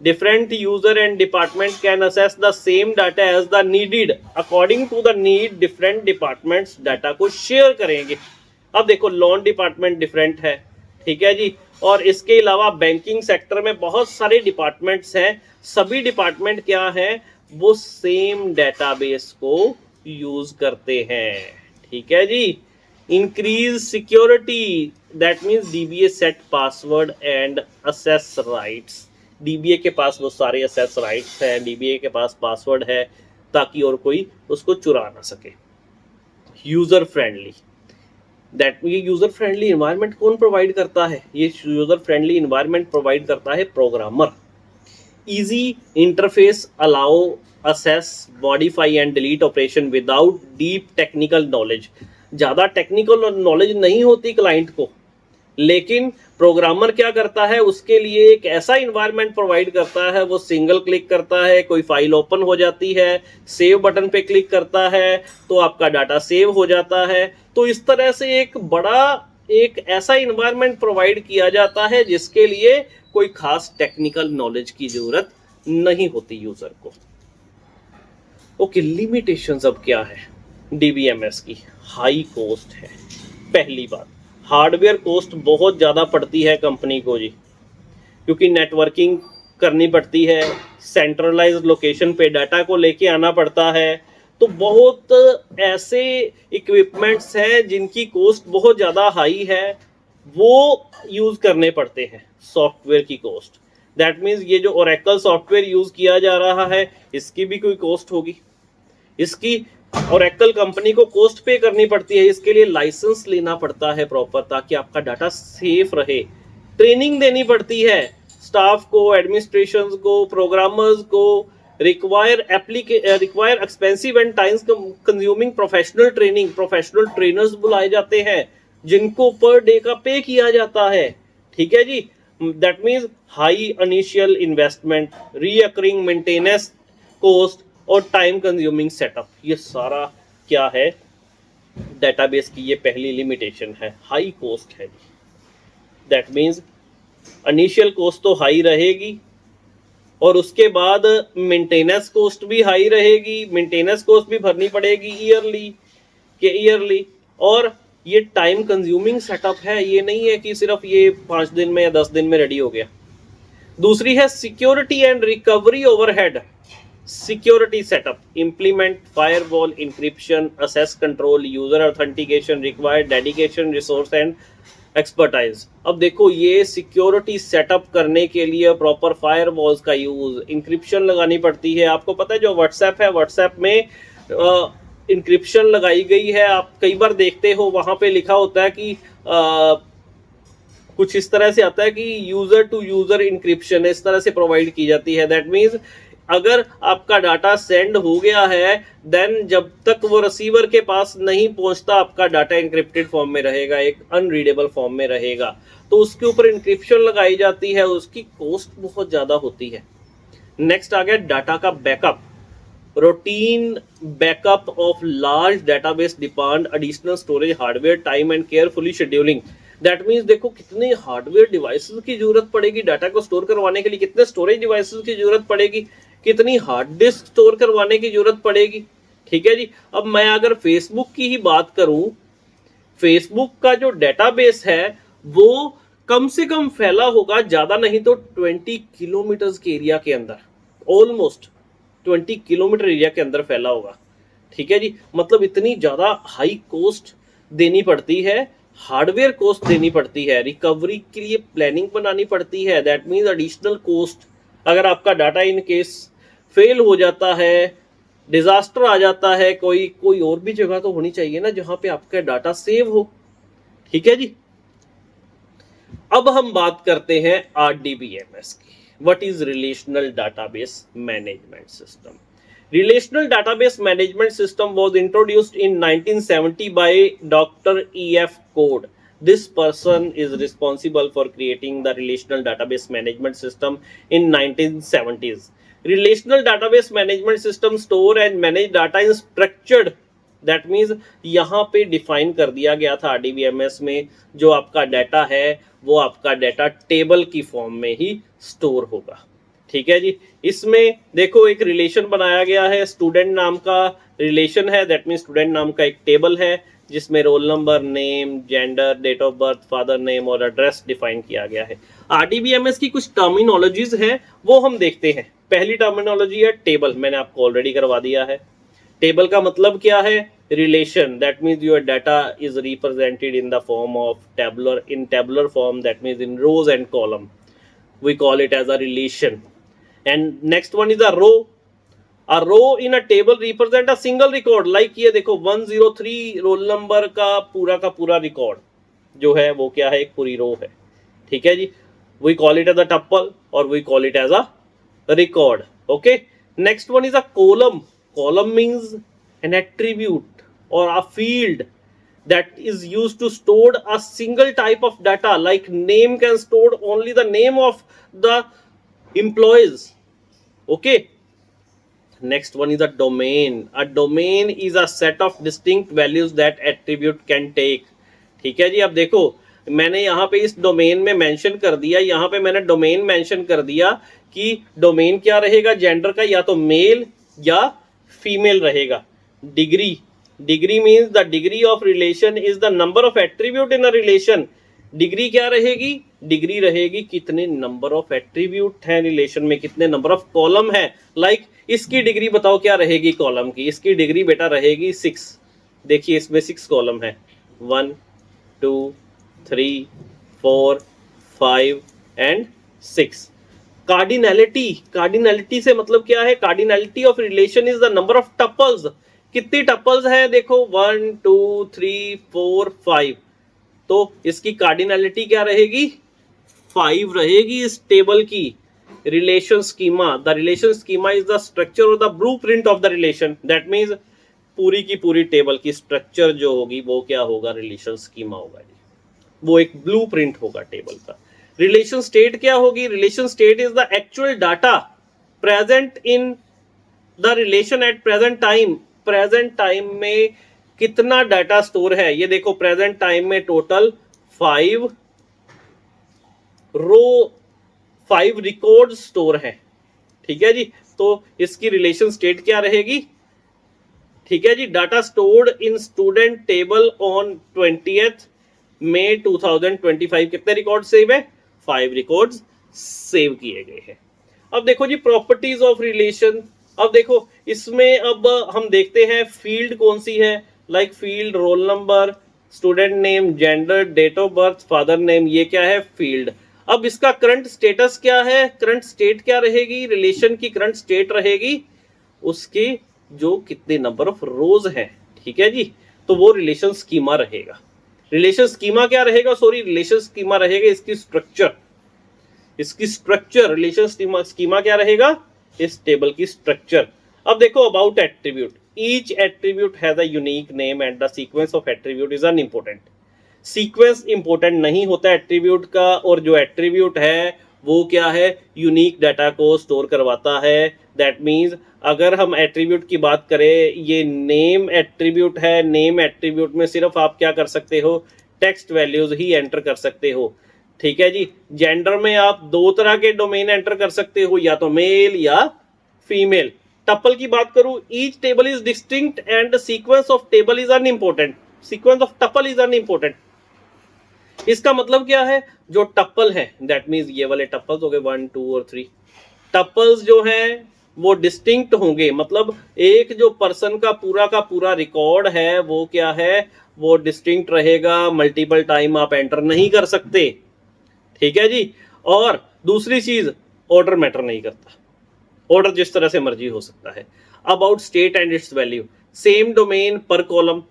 different user and department can access the same data as the needed according to the need। different departments data को share करेंगे। अब देखो, loan department different है, ठीक है जी, और इसके अलावा बैंकिंग सेक्टर में बहुत सारे डिपार्टमेंट्स हैं। सभी डिपार्टमेंट क्या हैं? वो सेम डेटाबेस को यूज करते हैं, ठीक है जी। Increase security, that means DBA set password and access rights. DBA के पास वो सारे असेस राइट्स हैं, डीबीए के पास पासवर्ड है, ताकि और कोई उसको चुरा ना सके। यूजर फ्रेंडली, दैट ये यूजर फ्रेंडली इन्वायरमेंट कौन प्रोवाइड करता है? ये यूजर फ्रेंडली इन्वायरमेंट प्रोवाइड करता है programmer. Easy interface allow assess, modify and delete operation without deep technical knowledge. ज्यादा टेक्निकल नॉलेज नहीं होती क्लाइंट को, लेकिन प्रोग्रामर क्या करता है? उसके लिए एक ऐसा इन्वायरमेंट प्रोवाइड करता है, वो सिंगल क्लिक करता है, कोई फाइल ओपन हो जाती है, सेव बटन पे क्लिक करता है तो आपका डाटा सेव हो जाता है। तो इस तरह से एक ऐसा इन्वायरमेंट प्रोवाइड किया जाता है जिसके लिए कोई खास टेक्निकल नॉलेज की जरूरत नहीं होती यूजर को। ओके, लिमिटेशंस अब क्या है डीबीएमएस की? हाई कॉस्ट है। पहली बात, हार्डवेयर कॉस्ट बहुत ज़्यादा पड़ती है कंपनी को जी, क्योंकि नेटवर्किंग करनी पड़ती है, सेंट्रलाइज्ड लोकेशन पे डाटा को लेके आना पड़ता है। तो बहुत ऐसे इक्विपमेंट्स हैं जिनकी कॉस्ट बहुत ज़्यादा हाई है, वो यूज़ करने पड़ते हैं। सॉफ्टवेयर की कॉस्ट। दैट मीन्स ये जो ओरेकल सॉफ्टवेयर यूज किया जा रहा है इसकी भी कोई कॉस्ट होगी, इसकी ओरेकल कंपनी को कॉस्ट पे करनी पड़ती है, इसके लिए लाइसेंस लेना पड़ता है प्रॉपर, ताकि आपका डाटा सेफ रहे। ट्रेनिंग देनी पड़ती है स्टाफ को, एडमिनिस्ट्रेशन को, प्रोग्रामर्स को, require expensive and times consuming professional training, professional trainers बुलाए जाते हैं जिनको पर डे का पे किया जाता है। ठीक है जी, that means high initial investment, recurring maintenance cost और टाइम कंज्यूमिंग सेटअप, ये सारा क्या है डेटाबेस की ये पहली लिमिटेशन है, हाई कॉस्ट है। दैट मीन्स इनिशियल कॉस्ट तो हाई रहेगी और उसके बाद मेंटेनेंस कॉस्ट भी हाई रहेगी, मेंटेनेंस कॉस्ट भी भरनी पड़ेगी ईयरली। और ये टाइम कंज्यूमिंग सेटअप है, ये नहीं है कि सिर्फ ये 5 दिन में या 10 दिन में रेडी हो गया। दूसरी है security and recovery overhead, security setup, implement firewall, encryption, access control, user authentication, required dedication, resource and expertise. अब देखो ये सिक्योरिटी सेटअप करने के लिए प्रॉपर फायरवॉल्स का यूज, इंक्रिप्शन लगानी पड़ती है। आपको पता है जो व्हाट्सएप है, व्हाट्सएप में इंक्रिप्शन लगाई गई है, आप कई बार देखते हो वहां पे लिखा होता है कि कुछ इस तरह से आता है कि यूजर टू यूजर इंक्रिप्शन इस तरह से प्रोवाइड की जाती है। दैट मीन्स अगर आपका डाटा सेंड हो गया है देन जब तक वो रिसीवर के पास नहीं पहुंचता आपका डाटा इंक्रिप्टेड फॉर्म में रहेगा, एक अनरीडेबल फॉर्म में रहेगा, तो उसके ऊपर इंक्रिप्शन लगाई जाती है, उसकी कॉस्ट बहुत ज्यादा होती है। नेक्स्ट आ गया डाटा का backup, routine backup of large database demand additional storage hardware time and carefully scheduling. That means देखो कितने हार्डवेयर डिवाइसेस की जरूरत पड़ेगी डाटा को स्टोर करवाने के लिए, कितने स्टोरेज डिवाइसेस की जरूरत पड़ेगी, कितनी हार्ड डिस्क स्टोर करवाने की जरूरत पड़ेगी। ठीक है जी, अब मैं अगर फेसबुक की ही बात करूं, फेसबुक का जो डेटाबेस है वो कम से कम फैला होगा, ज्यादा नहीं तो 20 किलोमीटर के एरिया के अंदर, ऑलमोस्ट 20 किलोमीटर एरिया के अंदर फैला होगा। ठीक है जी, मतलब इतनी ज्यादा हाई कॉस्ट देनी पड़ती है, हार्डवेयर कॉस्ट देनी पड़ती है, रिकवरी के लिए प्लानिंग बनानी पड़ती है। दैट मीन्स एडिशनल कॉस्ट, अगर आपका डाटा इन केस फेल हो जाता है, डिजास्टर आ जाता है, कोई और भी जगह तो होनी चाहिए ना जहां पे आपका डाटा सेव हो। ठीक है जी, अब हम बात करते हैं RDBMS की। What is relational database management system? Relational Database Management System was introduced in 1970 by Dr. E.F. Code. This person is responsible for creating the Relational Database Management System in 1970s. Relational Database Management System store and manage data in structured, that means यहाँ पे define कर दिया गया था RDBMS में जो आपका data है वो आपका डाटा टेबल की फॉर्म में ही स्टोर होगा। ठीक है जी, इसमें देखो एक रिलेशन बनाया गया है, स्टूडेंट नाम का रिलेशन है, दैट मीन स्टूडेंट नाम का एक टेबल है जिसमें roll number, name, gender, date of birth, father name और एड्रेस डिफाइन किया गया है। RDBMS की कुछ टर्मिनोलॉजीज हैं वो हम देखते हैं। पहली टर्मिनोलॉजी है टेबल, मैंने आपको ऑलरेडी करवा दिया है। टेबल का मतलब क्या है? Relation, that means your data is represented in the form of tabular form, that means in rows and column, we call it as a relation. And next one is a row. A row in a table represent a single record. Like ये देखो 103 roll number का पूरा record जो है वो क्या है? एक पूरी रो है। ठीक है जी, we call it as a tuple और we call it as a record. Okay. Next one is a column. Column means an attribute or a field that is used to store a single type of data. Like name can store only the name of the employees. Okay. Next one is a domain. A domain is a set of distinct values that attribute can take. ठीक है जी, अब देखो मैंने यहाँ पे इस domain में mention कर दिया, यहाँ पे मैंने डोमेन मेंशन कर दिया कि डोमेन क्या रहेगा जेंडर का, या तो मेल या फीमेल रहेगा। Degree means the degree of relation is the number of attribute in a relation. Degree क्या रहेगी? डिग्री रहेगी कितने नंबर ऑफ एट्रीब्यूट हैं रिलेशन में, कितने नंबर ऑफ कॉलम है। लाइक इसकी डिग्री बताओ क्या रहेगी कॉलम की? इसकी डिग्री बेटा रहेगी 6। देखिए इसमें 6 कॉलम है, 1 2 3 4 5 एंड 6। कार्डिनैलिटी से मतलब क्या है? Cardinality of relation is the number of tuples. कितनी टपल्स है? देखो 1 2 3 4 5, तो इसकी कार्डिनैलिटी क्या रहेगी? 5 रहेगी इस टेबल की। Relation schema, the relation schema is the structure और the blueprint of the relation. That means पूरी की पूरी टेबल की स्ट्रक्चर जो होगी वो क्या होगा? रिलेशन स्कीमा होगा जी, वो एक ब्लूप्रिंट होगा टेबल का। रिलेशन स्टेट क्या होगी? Relation state is the actual data present in the relation at present time. Present time में कितना डाटा स्टोर है? ये देखो प्रेजेंट टाइम में टोटल 5 रो 5 रिकॉर्ड स्टोर है। ठीक है जी, तो इसकी रिलेशन स्टेट क्या रहेगी? ठीक है जी, data stored in student table on 20th May 2025 कितने रिकॉर्ड सेव है? 5 रिकॉर्ड्स सेव किए गए हैं। अब देखो जी प्रॉपर्टीज ऑफ रिलेशन। अब देखो इसमें अब हम देखते हैं फील्ड कौन सी है, like field, roll number, student name, gender, date of birth, father name, ये क्या है? फील्ड। अब इसका करंट स्टेटस क्या है? करंट स्टेट क्या रहेगी? रिलेशन की करंट स्टेट रहेगी उसकी जो कितने नंबर ऑफ रोज है। ठीक है जी, तो वो रिलेशन स्कीमा रहेगा। रिलेशन स्कीमा क्या रहेगा? सॉरी, रिलेशन स्कीमा रहेगा इसकी स्ट्रक्चर। इसकी स्ट्रक्चर रिलेशन स्कीमा क्या रहेगा? इस टेबल की स्ट्रक्चर। अब देखो about attribute, each attribute has a unique name and the sequence of attribute is unimportant. Sequence important नहीं होता एट्रीब्यूट का, और जो एट्रीब्यूट है वो क्या है? यूनिक डाटा को स्टोर करवाता है। दैट मीन्स अगर हम एट्रीब्यूट की बात करें, ये नेम एट्रीब्यूट है। नेम एट्रीब्यूट में सिर्फ आप क्या कर सकते हो? टेक्स्ट वैल्यूज ही एंटर कर सकते हो। ठीक है जी, जेंडर में आप 2 तरह के डोमेन एंटर कर सकते हो, या तो मेल या फीमेल। टपल की बात करूं, each table is distinct and sequence of table is unimportant. Sequence of tuple is unimportant. इसका मतलब क्या है? जो टप्पल है, दैट मीन्स ये वाले टप्पल्स हो गए 1 2 और 3, टप्पल्स जो हैं वो डिस्टिंक्ट होंगे। मतलब एक जो पर्सन का पूरा रिकॉर्ड है वो क्या है? वो डिस्टिंक्ट रहेगा। मल्टीपल टाइम आप एंटर नहीं कर सकते। ठीक है जी, और दूसरी चीज, ऑर्डर मैटर नहीं करता। ऑर्डर जिस तरह से मर्जी हो सकता है। About state and its value, same domain per column,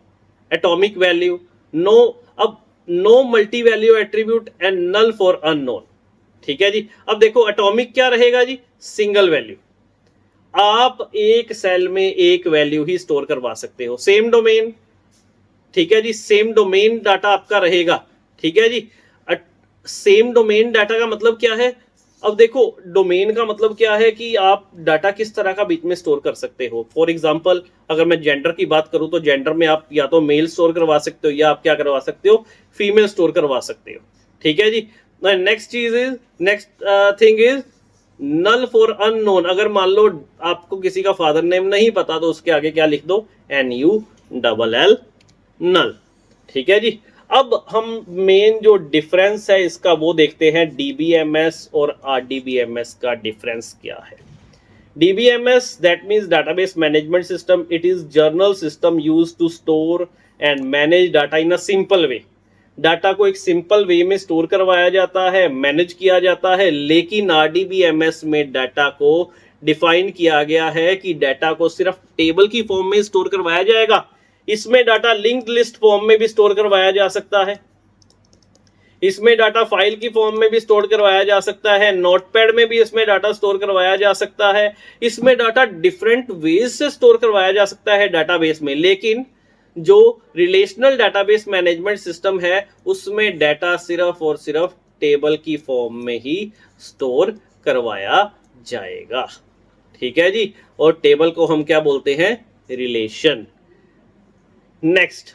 atomic value, no, अब no multi value attribute and null for unknown. ठीक है जी, अब देखो एटॉमिक क्या रहेगा जी? Single value. आप एक सेल में एक वैल्यू ही स्टोर करवा सकते हो। सेम डोमेन, ठीक है जी, सेम डोमेन डाटा आपका रहेगा। ठीक है जी, सेम डोमेन डाटा का मतलब क्या है? अब देखो डोमेन का मतलब क्या है कि आप डाटा किस तरह का बीच में स्टोर कर सकते हो। फॉर एग्जांपल अगर मैं जेंडर की बात करूं तो जेंडर में आप या तो मेल स्टोर करवा सकते हो या आप क्या करवा सकते हो? फीमेल स्टोर करवा सकते हो। ठीक है जी, next thing is null for unknown. अगर मान लो आपको किसी का फादर नेम नहीं पता तो उसके आगे क्या लिख दो? NULL, नल। ठीक है जी, अब हम मेन जो डिफरेंस है इसका वो देखते हैं। DBMS और RDBMS का डिफरेंस क्या है? DBMS that means database management system. It is general system used to store and manage data in a simple way. Data को एक सिंपल वे में स्टोर करवाया जाता है, मैनेज किया जाता है। लेकिन RDBMS में डाटा को डिफाइन किया गया है कि डाटा को सिर्फ टेबल की फॉर्म में स्टोर करवाया जाएगा। इसमें डाटा लिंक्ड लिस्ट फॉर्म में भी स्टोर करवाया जा सकता है। इसमें डाटा फाइल की फॉर्म में भी स्टोर करवाया जा सकता है। नोटपैड में भी इसमें डाटा स्टोर करवाया जा सकता है। इसमें डाटा डिफरेंट वेज से स्टोर करवाया जा सकता है डाटाबेस में। लेकिन जो रिलेशनल डाटाबेस मैनेजमेंट सिस्टम है उसमें डाटा सिर्फ और सिर्फ टेबल की फॉर्म में ही स्टोर करवाया जाएगा। ठीक है जी, और टेबल को हम क्या बोलते हैं? Relation. Next,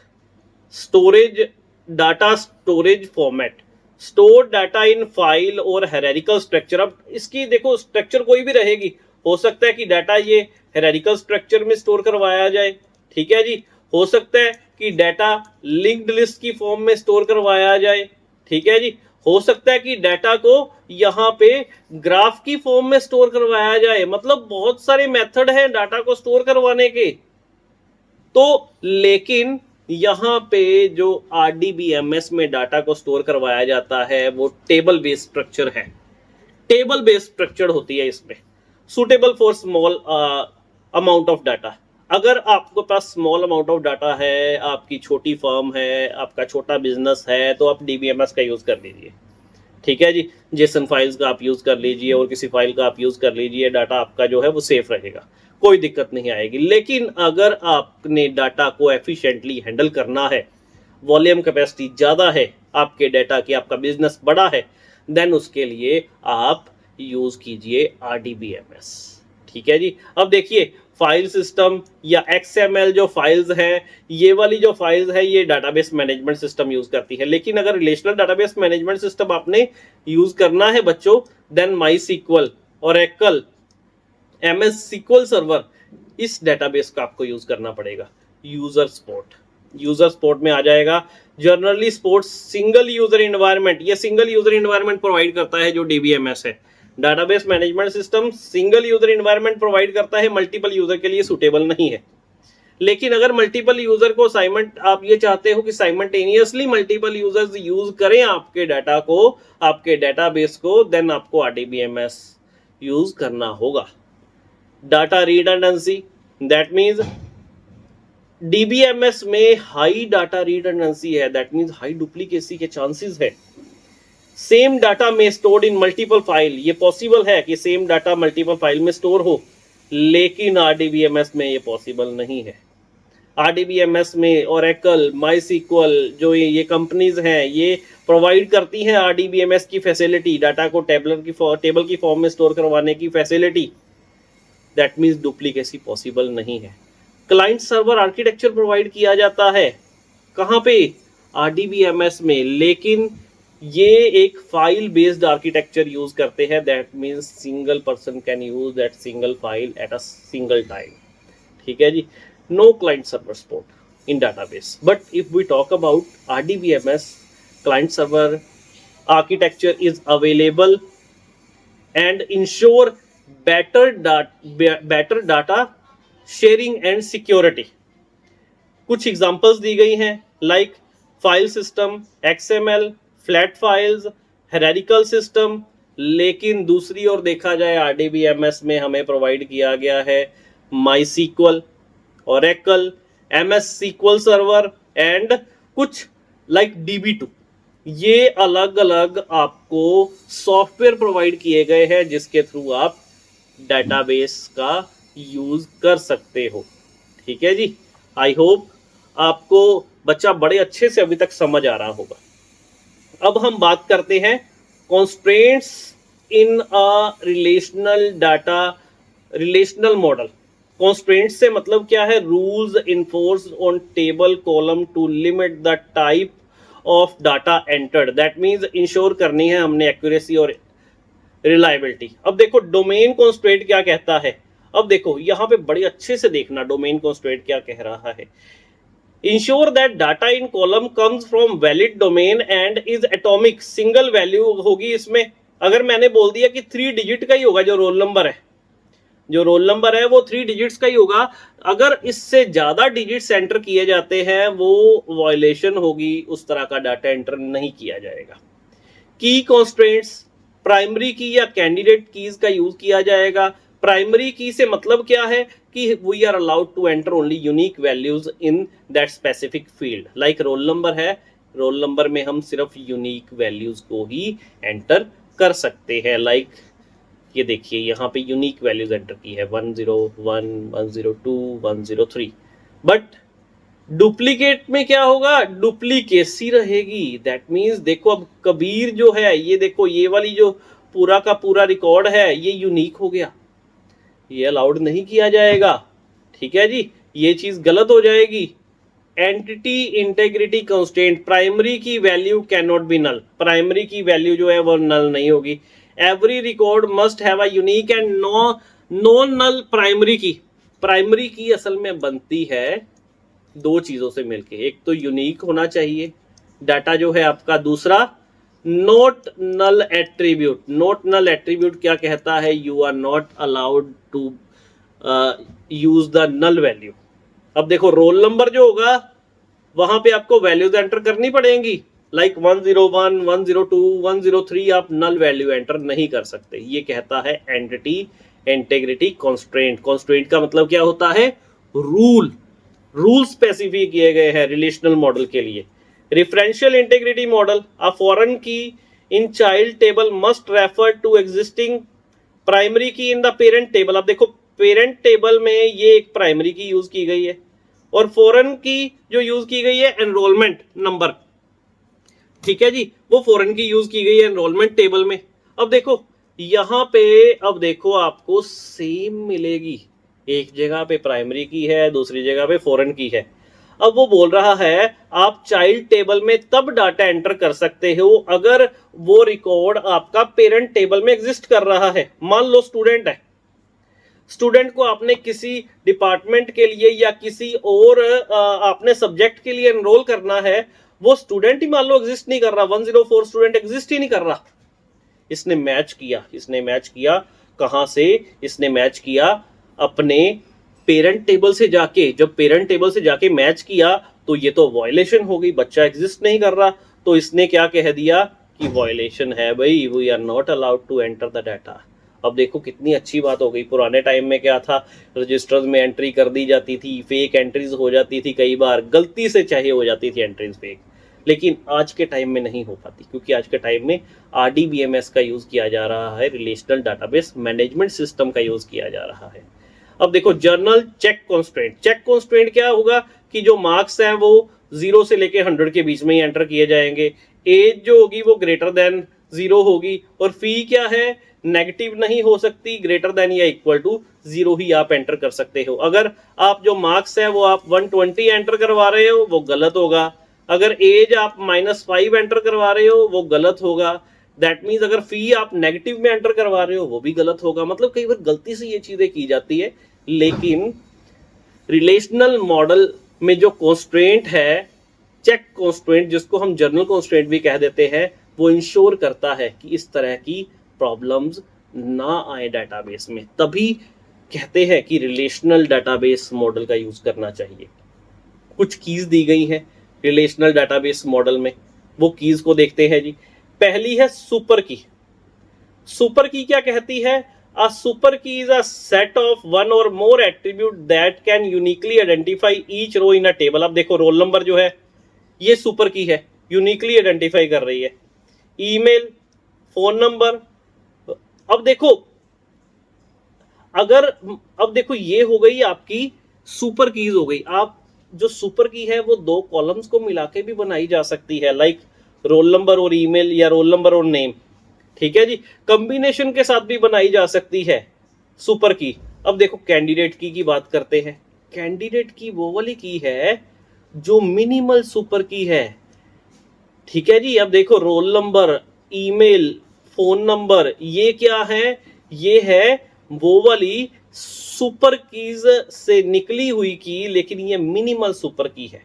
storage, data storage format, store data in file और हायरार्किकल स्ट्रक्चर। अब इसकी देखो स्ट्रक्चर कोई भी रहेगी। हो सकता है कि डाटा ये हायरार्किकल स्ट्रक्चर में स्टोर करवाया जाए। ठीक है जी, हो सकता है कि डाटा लिंक्ड लिस्ट की फॉर्म में स्टोर करवाया जाए। ठीक है जी, हो सकता है कि डाटा को यहाँ पे ग्राफ की फॉर्म में स्टोर करवाया जाए। मतलब बहुत सारे मेथड हैं डाटा को स्टोर करवाने के। तो लेकिन यहाँ पे जो RDBMS में डाटा को स्टोर करवाया जाता है वो टेबल बेस्ड स्ट्रक्चर है। टेबल बेस्ड स्ट्रक्चर होती है इसमें, suitable for small amount of data. अगर आपके पास स्मॉल अमाउंट ऑफ डाटा है, आपकी छोटी फर्म है, आपका छोटा बिजनेस है, तो आप डीबीएमएस का यूज कर लीजिए, ठीक है जी। जेसन फाइल्स का आप यूज कर लीजिए और किसी फाइल का आप यूज कर लीजिए, डाटा आपका जो है वो सेफ रहेगा, कोई दिक्कत नहीं आएगी। लेकिन अगर आपने डाटा को एफिशिएंटली हैंडल करना है, वॉल्यूम कैपेसिटी ज़्यादा है आपके डाटा की, आपका बिजनेस बड़ा है, देन उसके लिए आप यूज़ कीजिए आरडीबीएमएस, ठीक है जी। अब देखिए, फाइल सिस्टम या एक्सएमएल जो फाइल्स हैं, ये वाली जो फाइल्स है ये डाटाबेस मैनेजमेंट सिस्टम यूज़ करती है। लेकिन अगर रिलेशनल डाटाबेस मैनेजमेंट सिस्टम आपने यूज़ करना है बच्चों, then MySQL, Oracle, MS SQL server, इस डेटाबेस का आपको यूज करना पड़ेगा। यूजर सपोर्ट में आ जाएगा। Generally support single user environment, ये सिंगल यूजर इन्वायरमेंट प्रोवाइड करता है जो डीबीएमएस है। Database management system single user environment provide करता है, मल्टीपल यूजर के लिए सुटेबल नहीं है। लेकिन अगर मल्टीपल यूजर को आप ये चाहते हो कि साइमल्टेनियसली मल्टीपल यूजर्स यूज करें आपके डाटा को, आपके डाटाबेस को, देन आपको आरडीबीएमएस यूज करना होगा। Data redundancy, that means DBMS में हाई डाटा रिडंडेंसी है, दैट मीन्स हाई डुप्लीकेसी के चांसेस है। सेम डाटा में स्टोर्ड इन मल्टीपल फाइल, ये पॉसिबल है कि सेम डाटा मल्टीपल फाइल में स्टोर हो, लेकिन आरडीबीएमएस में ये पॉसिबल नहीं है। आरडीबीएमएस में ओरेकल, माईसीक्वल, जो ये कंपनीज हैं, ये प्रोवाइड करती हैं आरडीबीएमएस की फैसिलिटी, डाटा को टेबल की फॉर्म में स्टोर करवाने की facility. That means duplicacy possible नहीं है। क्लाइंट सर्वर आर्किटेक्चर प्रोवाइड किया जाता है कहाँ पे? आरडीबीएमएस में, लेकिन ये एक फाइल बेस्ड आर्किटेक्चर यूज करते हैं। That means single person can use that single file at a single time, ठीक है जी। No client server support in database, but if we talk about RDBMS, client server architecture is available and ensure better data sharing and security. कुछ examples दी गई हैं, like file system, XML, flat files, hierarchical system. लेकिन दूसरी ओर देखा जाए, RDBMS में हमें प्रोवाइड किया गया है MySQL, Oracle, MS SQL server and कुछ लाइक DB2। ये अलग अलग आपको सॉफ्टवेयर प्रोवाइड किए गए हैं जिसके थ्रू आप डेटाबेस का यूज कर सकते हो, ठीक है जी। आई होप आपको बच्चा बड़े अच्छे से अभी तक समझ आ रहा होगा। अब हम बात करते हैं कॉन्स्ट्रेंट्स इन अ रिलेशनल मॉडल। कॉन्स्ट्रेंट्स से मतलब क्या है? Rules enforced on table column to limit the type of data entered. That means ensure करनी है हमने एक्यूरेसी और रिलायबिलिटी। अब देखो डोमेन कॉन्स्ट्रेंट क्या कहता है। अब देखो यहाँ पे बड़े अच्छे से देखना डोमेन कॉन्स्ट्रेंट क्या कह रहा है। Ensure that data in column comes from valid domain and is atomic. Single value होगी इसमें। अगर मैंने बोल दिया कि 3 डिजिट का ही होगा जो रोल नंबर है, जो रोल नंबर है वो 3 डिजिट्स का ही होगा। अगर इससे ज्यादा डिजिट्स एंटर किए जाते हैं वो वायलेशन होगी, उस तरह का डाटा एंटर नहीं किया जाएगा। की कॉन्स्ट्रेंट्स, प्राइमरी की या कैंडिडेट कीज का यूज किया जाएगा। प्राइमरी की से मतलब क्या है कि we are allowed to enter only unique values in that specific field. Like roll number है, रोल नंबर में हम सिर्फ यूनिक वैल्यूज को ही एंटर कर सकते हैं। लाइक ये देखिए यहाँ पे यूनिक वैल्यूज एंटर की है 101, 102, 103। बट डुप्लीकेट में क्या होगा? डुप्लीकेसी रहेगी। दैट मीन्स देखो अब कबीर जो है, ये देखो ये वाली जो पूरा का पूरा रिकॉर्ड है ये यूनिक हो गया, ये अलाउड नहीं किया जाएगा, ठीक है जी। ये चीज गलत हो जाएगी। Entity integrity constraint, primary key value can not be null. Primary key value जो है वो नल नहीं होगी। Every record must have a unique and non null primary key. Primary key असल में बनती है दो चीजों से मिलके, एक तो यूनिक होना चाहिए डाटा जो है आपका, दूसरा not null attribute. Not null attribute क्या कहता है? You are not allowed to use the null value. अब देखो रोल नंबर जो होगा वहां पे आपको वैल्यूज एंटर करनी पड़ेंगी, लाइक 101, 102, 103 आप नल वैल्यू एंटर नहीं कर सकते। ये कहता है एंटिटी इंटीग्रिटी कॉन्स्ट्रेंट। कॉन्स्ट्रेंट का मतलब क्या होता है? रूल स्पेसिफाई किए गए हैं रिलेशनल मॉडल के लिए। Referential integrity model, a foreign key in child table must refer to existing primary key in the parent table. अब देखो पेरेंट टेबल में ये एक प्राइमरी की यूज की गई है और फॉरेन की जो यूज की गई है एनरोलमेंट नंबर, ठीक है जी, वो फॉरेन की यूज की गई है एनरोलमेंट टेबल में। अब देखो यहां पे, अब देखो आपको सेम मिलेगी, एक जगह पे प्राइमरी की है, दूसरी जगह पे फॉरेन की है। अब वो बोल रहा है आप चाइल्ड टेबल में तब डाटा एंटर कर सकते हो अगर वो रिकॉर्ड आपका पेरेंट टेबल में एग्जिस्ट कर रहा है। मान लो स्टूडेंट है, स्टूडेंट को आपने किसी डिपार्टमेंट के लिए या किसी और आपने सब्जेक्ट के लिए एनरोल करना है, वो स्टूडेंट ही मान लो एग्जिस्ट नहीं कर रहा, 104 स्टूडेंट एग्जिस्ट ही नहीं कर रहा। इसने मैच किया कहां से? इसने मैच किया अपने पेरेंट टेबल से जाके। जब पेरेंट टेबल से जाके मैच किया तो ये तो वायलेशन हो गई, बच्चा एग्जिस्ट नहीं कर रहा। तो इसने क्या कह दिया कि वायलेशन है भाई, we are not allowed to enter the data. अब देखो कितनी अच्छी बात हो गई। पुराने टाइम में क्या था, रजिस्टर्स में एंट्री कर दी जाती थी, फेक एंट्रीज हो जाती थी, कई बार गलती से चाहे हो जाती थी एंट्रीज फेक, लेकिन आज के टाइम में नहीं हो पाती क्योंकि आज के टाइम में RDBMS का यूज किया जा रहा है, रिलेशनल डाटाबेस मैनेजमेंट सिस्टम का यूज किया जा रहा है। अब देखो general check constraint. Check constraint क्या होगा कि जो मार्क्स हैं वो 0 से लेके 100 के बीच में ही एंटर किए जाएंगे, एज जो होगी वो ग्रेटर देन 0 होगी, और फी क्या है, नेगेटिव नहीं हो सकती, ग्रेटर देन या इक्वल टू 0 ही आप एंटर कर सकते हो। अगर आप जो मार्क्स है वो आप 120 एंटर करवा रहे हो वो गलत होगा, अगर एज आप -5 एंटर करवा रहे हो वो गलत होगा, दैट मीन्स अगर फी आप नेगेटिव में एंटर करवा रहे हो वो भी गलत होगा। मतलब कई बार गलती से ये चीजें की जाती है, लेकिन रिलेशनल मॉडल में जो कॉन्स्ट्रेंट है, चेक कॉन्स्ट्रेंट जिसको हम जर्नल कॉन्स्ट्रेंट भी कह देते हैं, वो इंश्योर करता है कि इस तरह की प्रॉब्लम्स ना आए डाटाबेस में। तभी कहते हैं कि रिलेशनल डाटाबेस मॉडल का यूज करना चाहिए। कुछ कीज दी गई हैं रिलेशनल डाटाबेस मॉडल में, वो कीज को देखते हैं जी। पहली है सुपर की। सुपर की क्या कहती है? A super key is a set of one or more attribute that can uniquely identify each row in a table. अब देखो रोल नंबर जो है ये सुपर की है, यूनिकली आइडेंटिफाई कर रही है। Email, phone number. अब देखो अगर, अब देखो ये हो गई आपकी सुपर कीज हो गई। आप जो सुपर की है वो 2 कॉलम्स को मिला के भी बनाई जा सकती है, लाइक रोल नंबर और ईमेल या रोल नंबर और नेम, ठीक है जी। कॉम्बिनेशन के साथ भी बनाई जा सकती है सुपर की। अब देखो कैंडिडेट की बात करते हैं। कैंडिडेट की वो वाली की है जो मिनिमल सुपर की है, ठीक है जी। अब देखो roll number, email, phone number, ये क्या है? ये है वो वाली सुपर कीज से निकली हुई की, लेकिन ये मिनिमल सुपर की है।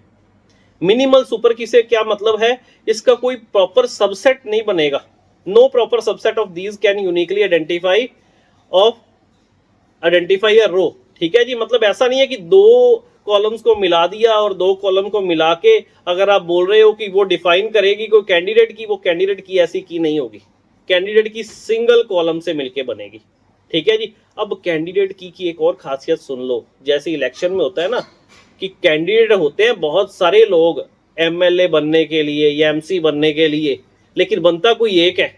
मिनिमल सुपर की से क्या मतलब है? इसका कोई प्रॉपर सबसेट नहीं बनेगा। No proper subset of these can uniquely identify a row, ठीक है जी। मतलब ऐसा नहीं है कि 2 कॉलम्स को मिला दिया और 2 कॉलम को मिला के अगर आप बोल रहे हो कि वो डिफाइन करेगी कोई कैंडिडेट की, वो कैंडिडेट की ऐसी की नहीं होगी। कैंडिडेट की सिंगल कॉलम से मिलके बनेगी, ठीक है जी। अब कैंडिडेट की एक और खासियत सुन लो। जैसे इलेक्शन में होता है ना कि कैंडिडेट होते हैं बहुत सारे लोग MLA बनने के लिए या MC बनने के लिए, लेकिन बनता कोई एक है।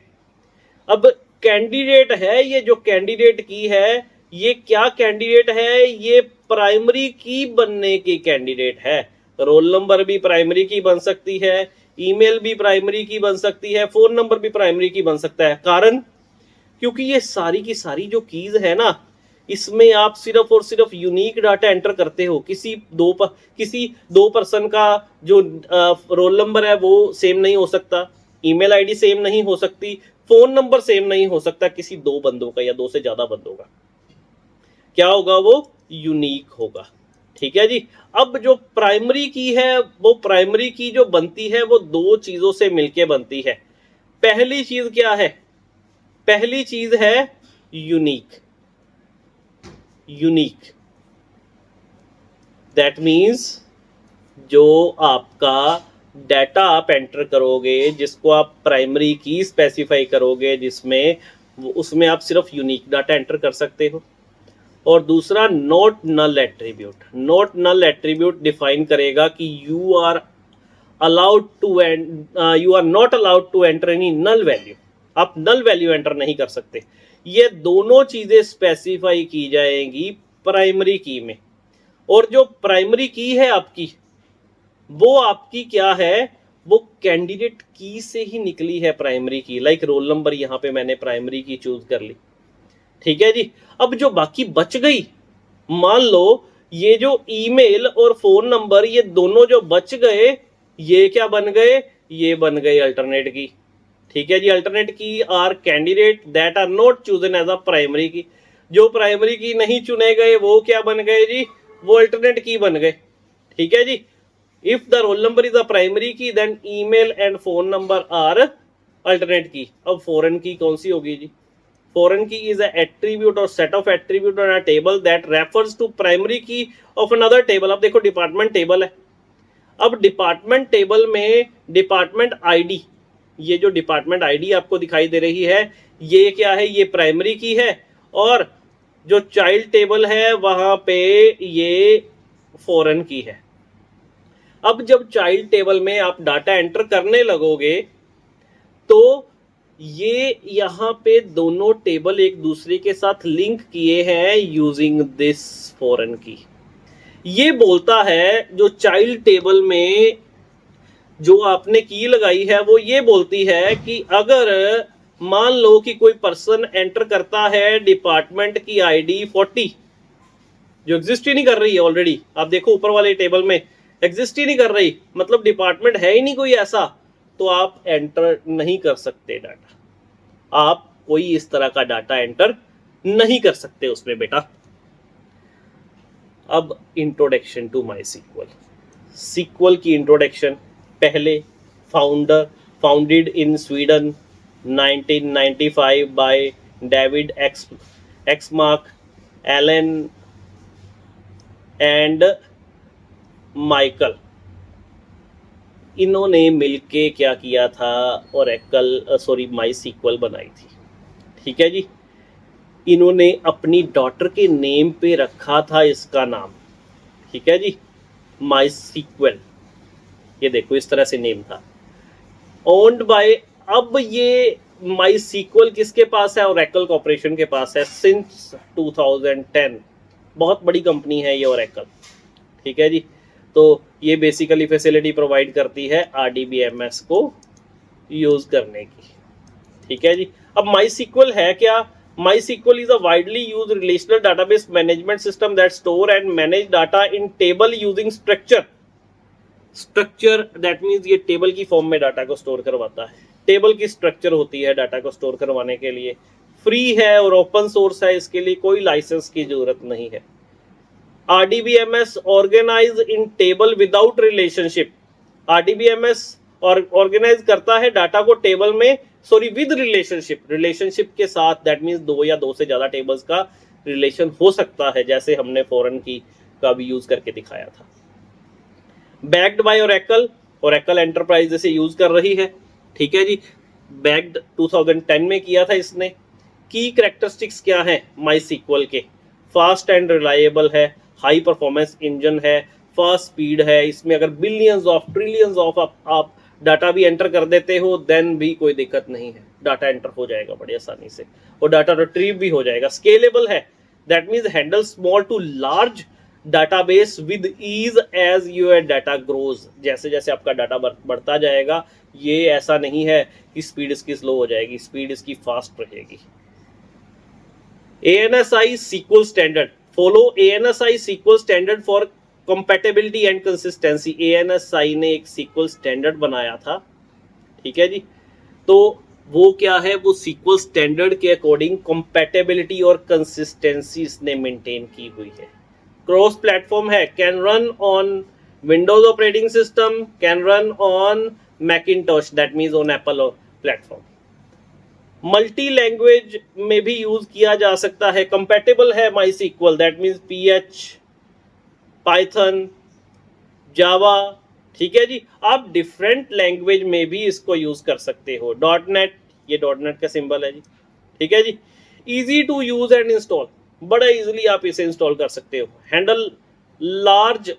अब कैंडिडेट है, ये जो कैंडिडेट की है ये क्या कैंडिडेट है? ये प्राइमरी की बनने की कैंडिडेट है। रोल नंबर भी प्राइमरी की बन सकती है, ईमेल भी प्राइमरी की बन सकती है, फोन नंबर भी प्राइमरी की बन सकता है। कारण क्योंकि ये सारी की सारी जो कीज है ना, इसमें आप सिर्फ और सिर्फ यूनिक डाटा एंटर करते हो। किसी दो पर्सन का जो रोल नंबर है वो सेम नहीं हो सकता, ईमेल आईडी सेम नहीं हो सकती, फोन नंबर सेम नहीं हो सकता किसी 2 बंदों का या 2 से ज्यादा बंदों का। क्या होगा? वो यूनिक होगा, ठीक है जी। अब जो प्राइमरी की है, वो प्राइमरी की जो बनती है वो 2 चीजों से मिलके बनती है। पहली चीज क्या है? पहली चीज है यूनिक। यूनिक दैट मीन्स जो आपका डाटा आप एंटर करोगे, जिसको आप प्राइमरी की स्पेसिफाई करोगे, जिसमें उसमें आप सिर्फ यूनिक डाटा एंटर कर सकते हो। और दूसरा not null attribute, not null attribute define करेगा कि you are not allowed to enter any null value, आप नल वैल्यू एंटर नहीं कर सकते। ये दोनों चीजें स्पेसिफाई की जाएंगी प्राइमरी की में। और जो प्राइमरी की है आपकी, वो आपकी क्या है, वो कैंडिडेट की से ही निकली है प्राइमरी की। लाइक रोल नंबर, यहां पे मैंने प्राइमरी की चूज कर ली, ठीक है जी। अब जो बाकी बच गई, मान लो ये जो ईमेल और फोन नंबर, ये दोनों जो बच गए, ये क्या बन गए, ये बन गए अल्टरनेट की, ठीक है जी। Alternate key are candidate that are not chosen as a primary key. जो प्राइमरी की नहीं चुने गए वो क्या बन गए जी, वो अल्टरनेट की बन गए, ठीक है जी। If the roll number is a primary key, then email and phone number are alternate key. अब फॉरेन की कौन सी होगी जी, foreign key is an attribute or set of attribute on a table that refers to primary key of another table। अब देखो department table है, अब department table में department ID, ये जो डिपार्टमेंट आईडी आपको दिखाई दे रही है, ये क्या है, ये प्राइमरी की है। और जो चाइल्ड टेबल है वहां पे ये फॉरेन की है। अब जब चाइल्ड टेबल में आप डाटा एंटर करने लगोगे, तो ये यहाँ पे दोनों टेबल एक दूसरे के साथ लिंक किए हैं यूजिंग दिस फॉरेन की। ये बोलता है, जो चाइल्ड टेबल में जो आपने की लगाई है, वो ये बोलती है कि अगर मान लो कि कोई पर्सन एंटर करता है डिपार्टमेंट की आईडी 40, जो एग्जिस्ट ही नहीं कर रही है ऑलरेडी, आप देखो ऊपर वाले टेबल में एग्जिस्ट ही नहीं कर रही, मतलब डिपार्टमेंट है ही नहीं कोई ऐसा, तो आप एंटर नहीं कर सकते डाटा, आप कोई इस तरह का डाटा एंटर नहीं कर सकते उसमें बेटा। अब introduction to MySQL, SQL की इंट्रोडक्शन। पहले founded in Sweden 1995 by David Axmark, Allan and Michael. इन्होंने मिलके क्या किया था, माई सीक्वल बनाई थी, ठीक है जी। इन्होंने अपनी डॉटर के नेम पे रखा था इसका नाम, ठीक है जी, माई सीक्वल। ये देखो इस तरह से नेम था, ओन्ड बाय। अब ये माई सीक्वल किसके पास है, ओरेकल कॉर्पोरेशन के पास है सिंस 2010। बहुत बड़ी कंपनी है ये ओरेकल, ठीक है जी। तो ये बेसिकली फैसिलिटी प्रोवाइड करती है RDBMS को यूज करने की, ठीक है जी। अब माई सीक्वल है क्या, MySQL is a widely use relational database management system that store and manage data in table using structure. Structure that means ये टेबल की फॉर्म में डाटा को स्टोर करवाता है, टेबल की स्ट्रक्चर होती है डाटा को स्टोर करवाने के लिए। फ्री है और ओपन सोर्स है, इसके लिए कोई लाइसेंस की जरूरत नहीं है। RDBMS organize in table without relationship. RDBMS और ऑर्गेनाइज करता है डाटा को टेबल में, विद रिलेशनशिप, रिलेशनशिप के साथ। दैट मीन्स दो या दो से ज्यादा टेबल्स का रिलेशन हो सकता है, जैसे हमने फॉरेन की का भी यूज करके दिखाया था। Backed by Oracle, Oracle enterprise इसे यूज कर रही है, ठीक है जी। बैक्ड 2010 में किया था इसने। की कैरेक्टरिस्टिक्स क्या है माई सीक्वल के, फास्ट एंड रिलायबल है, हाई परफॉर्मेंस इंजन है, फास्ट स्पीड है, इसमें अगर बिलियंस ऑफ ट्रिलियंस ऑफ आप डाटा भी एंटर कर देते हो देन भी कोई दिक्कत नहीं है, डाटा एंटर हो जाएगा बड़ी आसानी से और डाटा रिट्रीव भी हो जाएगा। स्केलेबल है, that means handle small to large database with ease as your data grows. जैसे जैसे आपका डाटा बढ़ता जाएगा, ये ऐसा नहीं है कि स्पीड इसकी स्लो हो जाएगी, स्पीड इसकी फास्ट रहेगी। ANSI SQL standard, follow ANSI SQL standard for compatibility and consistency. ANSI ने एक SQL स्टैंडर्ड बनाया था, ठीक है जी। तो वो क्या है, वो SQL स्टैंडर्ड के अकॉर्डिंग कंपैटिबिलिटी और कंसिस्टेंसी इसने मेंटेन की हुई है। क्रॉस प्लेटफॉर्म है, can run on Windows operating system, can run on Macintosh, that means on Apple platform. Multi language में भी यूज किया जा सकता है। कंपैटिबल है MySQL, that means PH, Python, Java, ठीक है जी। आप डिफरेंट लैंग्वेज में भी इसको यूज कर सकते हो। डॉट नेट, ये डॉट नेट का सिंबल है जी, ठीक है जी। Easy to use and install, बड़ा इजीली आप इसे इंस्टॉल कर सकते हो। Handle large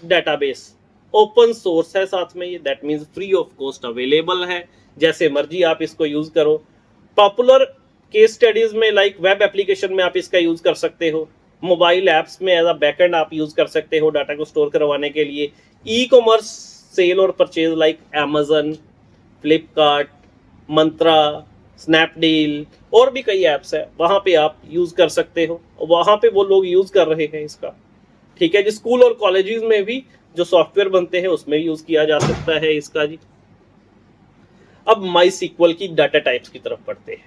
database, open source है साथ में ये, that means free of cost available है, जैसे मर्जी आप इसको यूज करो। पॉपुलर केस स्टडीज में लाइक वेब एप्लीकेशन में आप इसका यूज कर सकते हो। मोबाइल ऐप्स में एज अ बैकएंड आप यूज कर सकते हो डाटा को स्टोर करवाने के लिए। ई कॉमर्स सेल और परचेज लाइक अमेजन, फ्लिपकार्ट, मंत्रा, स्नैपडील और भी कई ऐप्स है, वहां पे आप यूज कर सकते हो। वहां पे वो लोग यूज कर रहे हैं इसका, ठीक है जी। स्कूल और कॉलेजेस में भी जो सॉफ्टवेयर बनते हैं उसमें यूज किया जा सकता है इसका जी। अब माई सीक्वल की डाटा टाइप्स की तरफ बढ़ते हैं।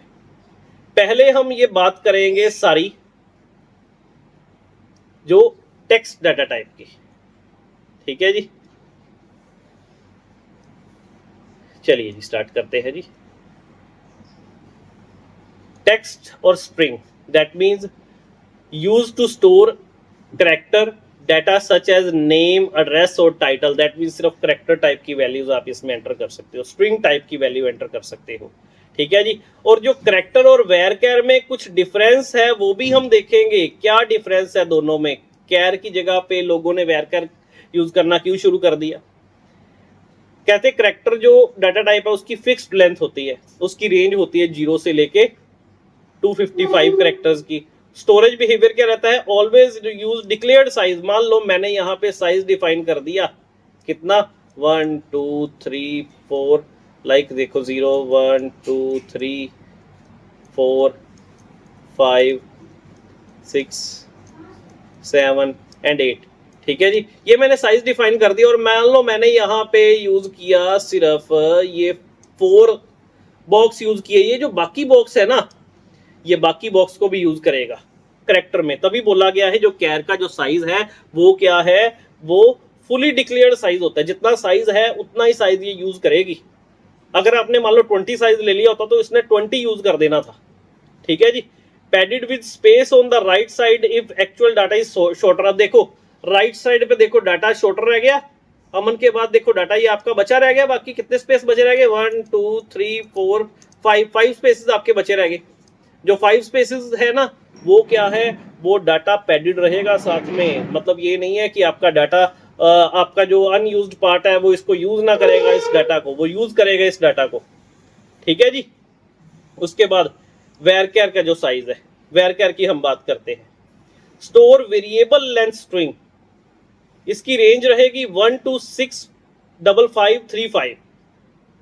पहले हम ये बात करेंगे सारी जो टेक्स्ट डाटा टाइप की, ठीक है जी। चलिए जी स्टार्ट करते हैं जी। टेक्स्ट और string, that means use to store character data such as name, address और टाइटल, दैट मीन्स सिर्फ करेक्टर टाइप की वैल्यूज आप इसमें एंटर कर सकते हो, स्ट्रिंग टाइप की वैल्यू एंटर कर सकते हो, ठीक है जी। और जो करेक्टर और वेर कैर में कुछ डिफरेंस है वो भी हम देखेंगे, क्या डिफरेंस है दोनों में। कैर की जगह पे लोगों ने वेर कैर यूज करना क्यों शुरू कर दिया। कहते करेक्टर जो डाटा टाइप है उसकी फिक्स्ड लेंथ होती है, उसकी रेंज होती है 0 से लेके 255 करेक्टर्स की। स्टोरेज बिहेवियर क्या रहता है, ऑलवेज यूज डिक्लेयर्ड साइज। मान लो मैंने यहाँ पे साइज डिफाइन कर दिया, कितना 1 2 3 4, लाइक देखो 0 1 2 3 4 5 6 7 एंड 8, ठीक है जी। ये मैंने साइज डिफाइन कर दिया और मान लो मैंने यहाँ पे यूज किया सिर्फ ये 4 बॉक्स यूज किए। ये जो बाकी बॉक्स है ना, ये बाकी बॉक्स को भी यूज करेगा करेक्टर में। तभी बोला गया है जो कैर का जो साइज है वो क्या है, वो फुली डिक्लेयर्ड साइज होता है। जितना साइज है उतना ही साइज ये यूज करेगी। अगर आपने मान लो 20 साइज ले लिया होता तो इसने 20 यूज कर देना था, ठीक है जी। Padded with space on the right side if actual data is shorter. अब देखो राइट साइड पे देखो डाटा शॉर्टर रह गया, अमन के बाद देखो डाटा ये आपका बचा रह गया। बाकी कितने स्पेस बचे रह गए, 1 2 3 4 5 स्पेसेस आपके बचे रह गए। जो 5 स्पेसेस है ना वो क्या है, वो डाटा पैडेड रहेगा साथ में। मतलब ये नहीं है कि आपका डाटा आपका जो अनयूज्ड पार्ट है वो इसको यूज ना करेगा, इस डाटा को वो यूज करेगा इस डाटा को, ठीक है जी। उसके बाद वेरकेयर का जो साइज है, वेरकेयर की हम बात करते हैं। स्टोर वेरिएबल लेंथ स्ट्रिंग, इसकी रेंज रहेगी 1 to 65535,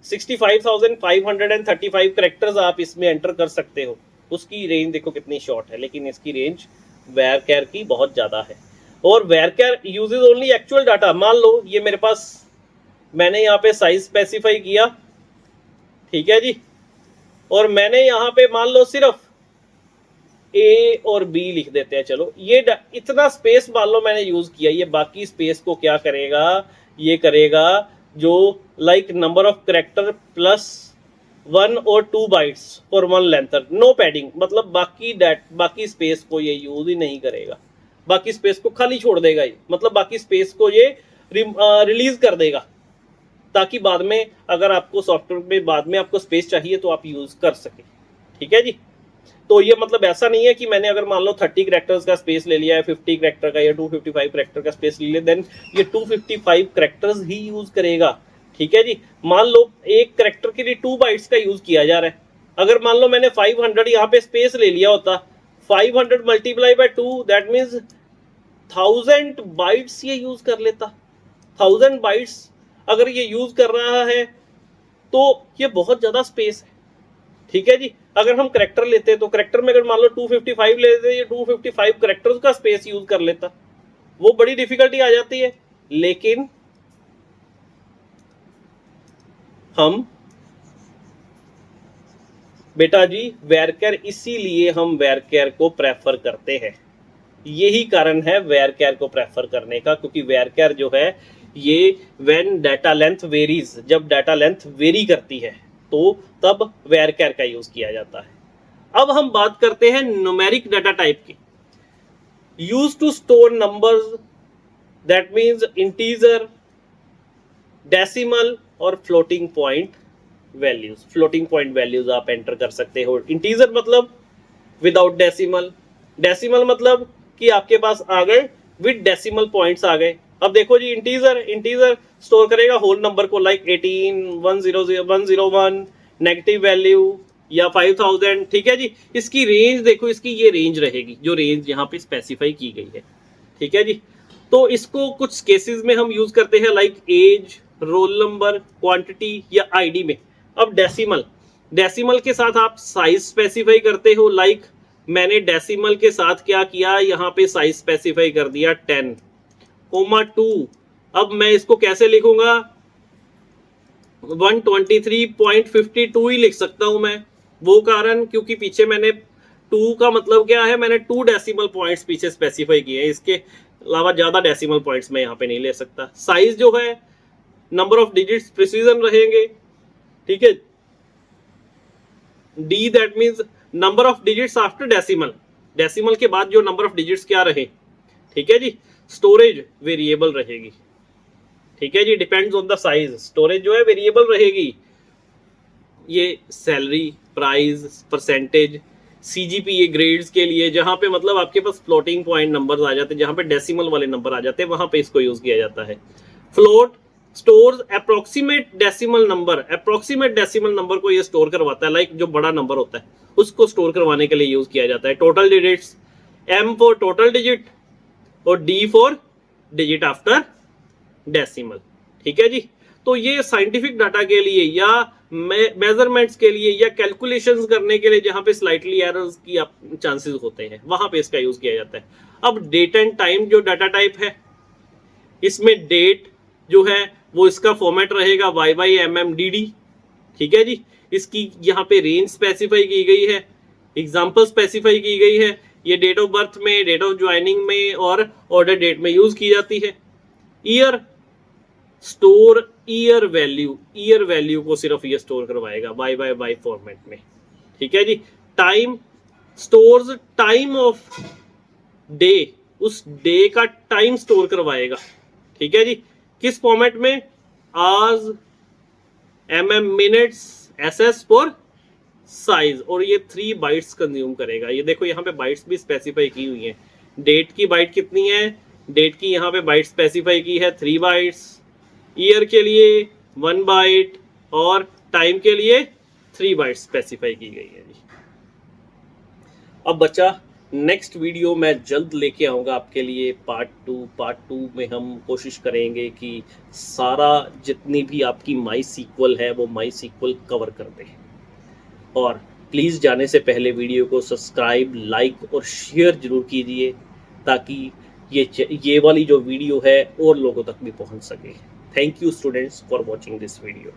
65,535 करेक्टर्स आप इसमें एंटर कर सकते हो। उसकी रेंज देखो कितनी शॉर्ट है, लेकिन इसकी रेंज वेरकेयर की बहुत ज्यादा है। और varchar uses only actual data. मान लो ये मेरे पास, मैंने यहाँ पे साइज स्पेसिफाई किया, ठीक है जी, और मैंने यहाँ पे मान लो सिर्फ ए और बी लिख देते हैं। चलो ये इतना स्पेस मान लो मैंने यूज किया, ये बाकी स्पेस को क्या करेगा, ये करेगा जो like number of character plus 1 और 2 bytes for 1 length, no padding. मतलब बाकी स्पेस को ये यूज ही नहीं करेगा, बाकी स्पेस को खाली छोड़ देगा ये। मतलब बाकी स्पेस को ये रिलीज कर देगा, ताकि बाद में अगर आपको सॉफ्टवेयर में बाद में आपको स्पेस चाहिए तो आप यूज कर सके, ठीक है जी। तो ये मतलब ऐसा नहीं है कि मैंने अगर मान लो 30 करेक्टर्स का स्पेस ले लिया है, 50 करेक्टर का या 255 करेक्टर का स्पेस ले लिया, देन ये 255 करेक्टर्स ही यूज करेगा, ठीक है जी। मान लो एक करेक्टर के लिए 2 बाइट्स का यूज किया जा रहा है। अगर मान लो मैंने 500 यहाँ पे स्पेस ले लिया होता, 500 multiply by 2, that means 1000 bytes ये यूज कर लेता। 1000 बाइट्स अगर ये यूज कर रहा है तो ये बहुत ज्यादा स्पेस है, ठीक है जी। अगर हम करेक्टर लेते तो करेक्टर में अगर मान लो 255 लेते, ये 255 करेक्टर्स का स्पेस यूज कर लेता, वो बड़ी डिफिकल्टी आ जाती है। लेकिन हम बेटा जी वेरकेयर, इसीलिए हम वेरकेयर को प्रेफर करते हैं। यही कारण है वेरकेयर को प्रेफर करने का, क्योंकि वेरकेयर जो है ये व्हेन डाटा लेंथ वेरीज, जब डाटा लेंथ वेरी करती है तो तब वेरकेयर का यूज किया जाता है। अब हम बात करते हैं न्यूमेरिक डाटा टाइप की। Use to store numbers, that means integer, decimal और floating point values. Floating point values आप एंटर कर सकते हो। इंटीजर मतलब विदाउट डेसिमल, डेसिमल मतलब कि आपके पास आ गए विद डेसिमल पॉइंट्स आ गए। अब देखो जी, इंटीजर इंटीजर स्टोर करेगा होल नंबर को, लाइक 18, 101, नेगेटिव वैल्यू या 5000। ठीक है जी, इसकी रेंज देखो, इसकी ये रेंज रहेगी जो रेंज यहाँ पे स्पेसिफाई की गई है। ठीक है जी, तो इसको कुछ केसेस में हम यूज करते हैं, like age, roll number, quantity या आईडी में। अब डेसिमल, डेसिमल के साथ आप साइज स्पेसिफाई करते हो, लाइक मैंने डेसिमल के साथ क्या किया, यहाँ पे साइज स्पेसिफाई कर दिया 10,2। अब मैं इसको कैसे लिखूंगा, 123.52 ही लिख सकता हूं मैं। वो कारण क्योंकि पीछे मैंने 2 का मतलब क्या है, मैंने 2 डेसिमल पॉइंट्स पीछे स्पेसिफाई किए हैं, इसके अलावा ज्यादा डेसिमल पॉइंट्स मैं यहाँ पे नहीं ले सकता। साइज जो है नंबर ऑफ डिजिट्स प्रिसीजन रहेंगे। ठीक है, D that means number of digits after decimal, decimal के बाद जो नंबर ऑफ डिजिट्स क्या रहे। ठीक है जी, स्टोरेज वेरिएबल रहेगी। ठीक है जी, depends on the size, storage जो है वेरिएबल रहेगी। ये सैलरी, प्राइस, परसेंटेज, सीजीपी, ये ग्रेड्स के लिए, जहां पे मतलब आपके पास फ्लोटिंग पॉइंट नंबर्स आ जाते हैं, जहां पे डेसिमल वाले नंबर आ जाते हैं, वहां पे इसको यूज किया जाता है। Float stores approximate decimal number, approximate decimal number को ये स्टोर करवाता है, लाइक जो बड़ा नंबर होता है उसको स्टोर करवाने के लिए यूज किया जाता है। Total digits, M for total digit और D for digit after decimal. ठीक है जी, तो ये साइंटिफिक डाटा के लिए या मेजरमेंट्स के लिए या कैलकुलेशंस करने के लिए जहां पे स्लाइटली एरर्स की चांसेस होते हैं, वहां पे इसका यूज किया जाता है। अब डेट एंड टाइम जो डाटा टाइप है, इसमें डेट जो है वो इसका फॉर्मेट रहेगा YYMMDD। ठीक है जी, इसकी यहाँ पे रेंज स्पेसिफाई की गई है, एग्जाम्पल स्पेसिफाई की गई है। ये डेट ऑफ बर्थ में, डेट ऑफ ज्वाइनिंग में और ऑर्डर डेट में यूज की जाती है। Year, store year value, year value को सिर्फ ये स्टोर करवाएगा YYY फॉर्मेट में। ठीक है जी, time stores time of day, उस डे का टाइम स्टोर करवाएगा। ठीक है जी, किस फॉर्मेट में, आज, मिनट्स, SS फॉर साइज, और ये 3 बाइट्स कंज्यूम करेगा। ये देखो यहाँ पे बाइट्स भी स्पेसिफाई की हुई है। डेट की बाइट कितनी है, डेट की यहाँ पे बाइट स्पेसिफाई की है 3 बाइट्स, ईयर के लिए 1 बाइट और टाइम के लिए 3 बाइट्स स्पेसिफाई की गई है जी। अब बच्चा, नेक्स्ट वीडियो मैं जल्द लेके आऊँगा आपके लिए पार्ट 2 में हम कोशिश करेंगे कि सारा जितनी भी आपकी माई सीक्वल है वो माई सीक्वल कवर कर दें। और प्लीज़ जाने से पहले वीडियो को सब्सक्राइब, लाइक और शेयर जरूर कीजिए, ताकि ये वाली जो वीडियो है और लोगों तक भी पहुंच सके। Thank you students for watching this video.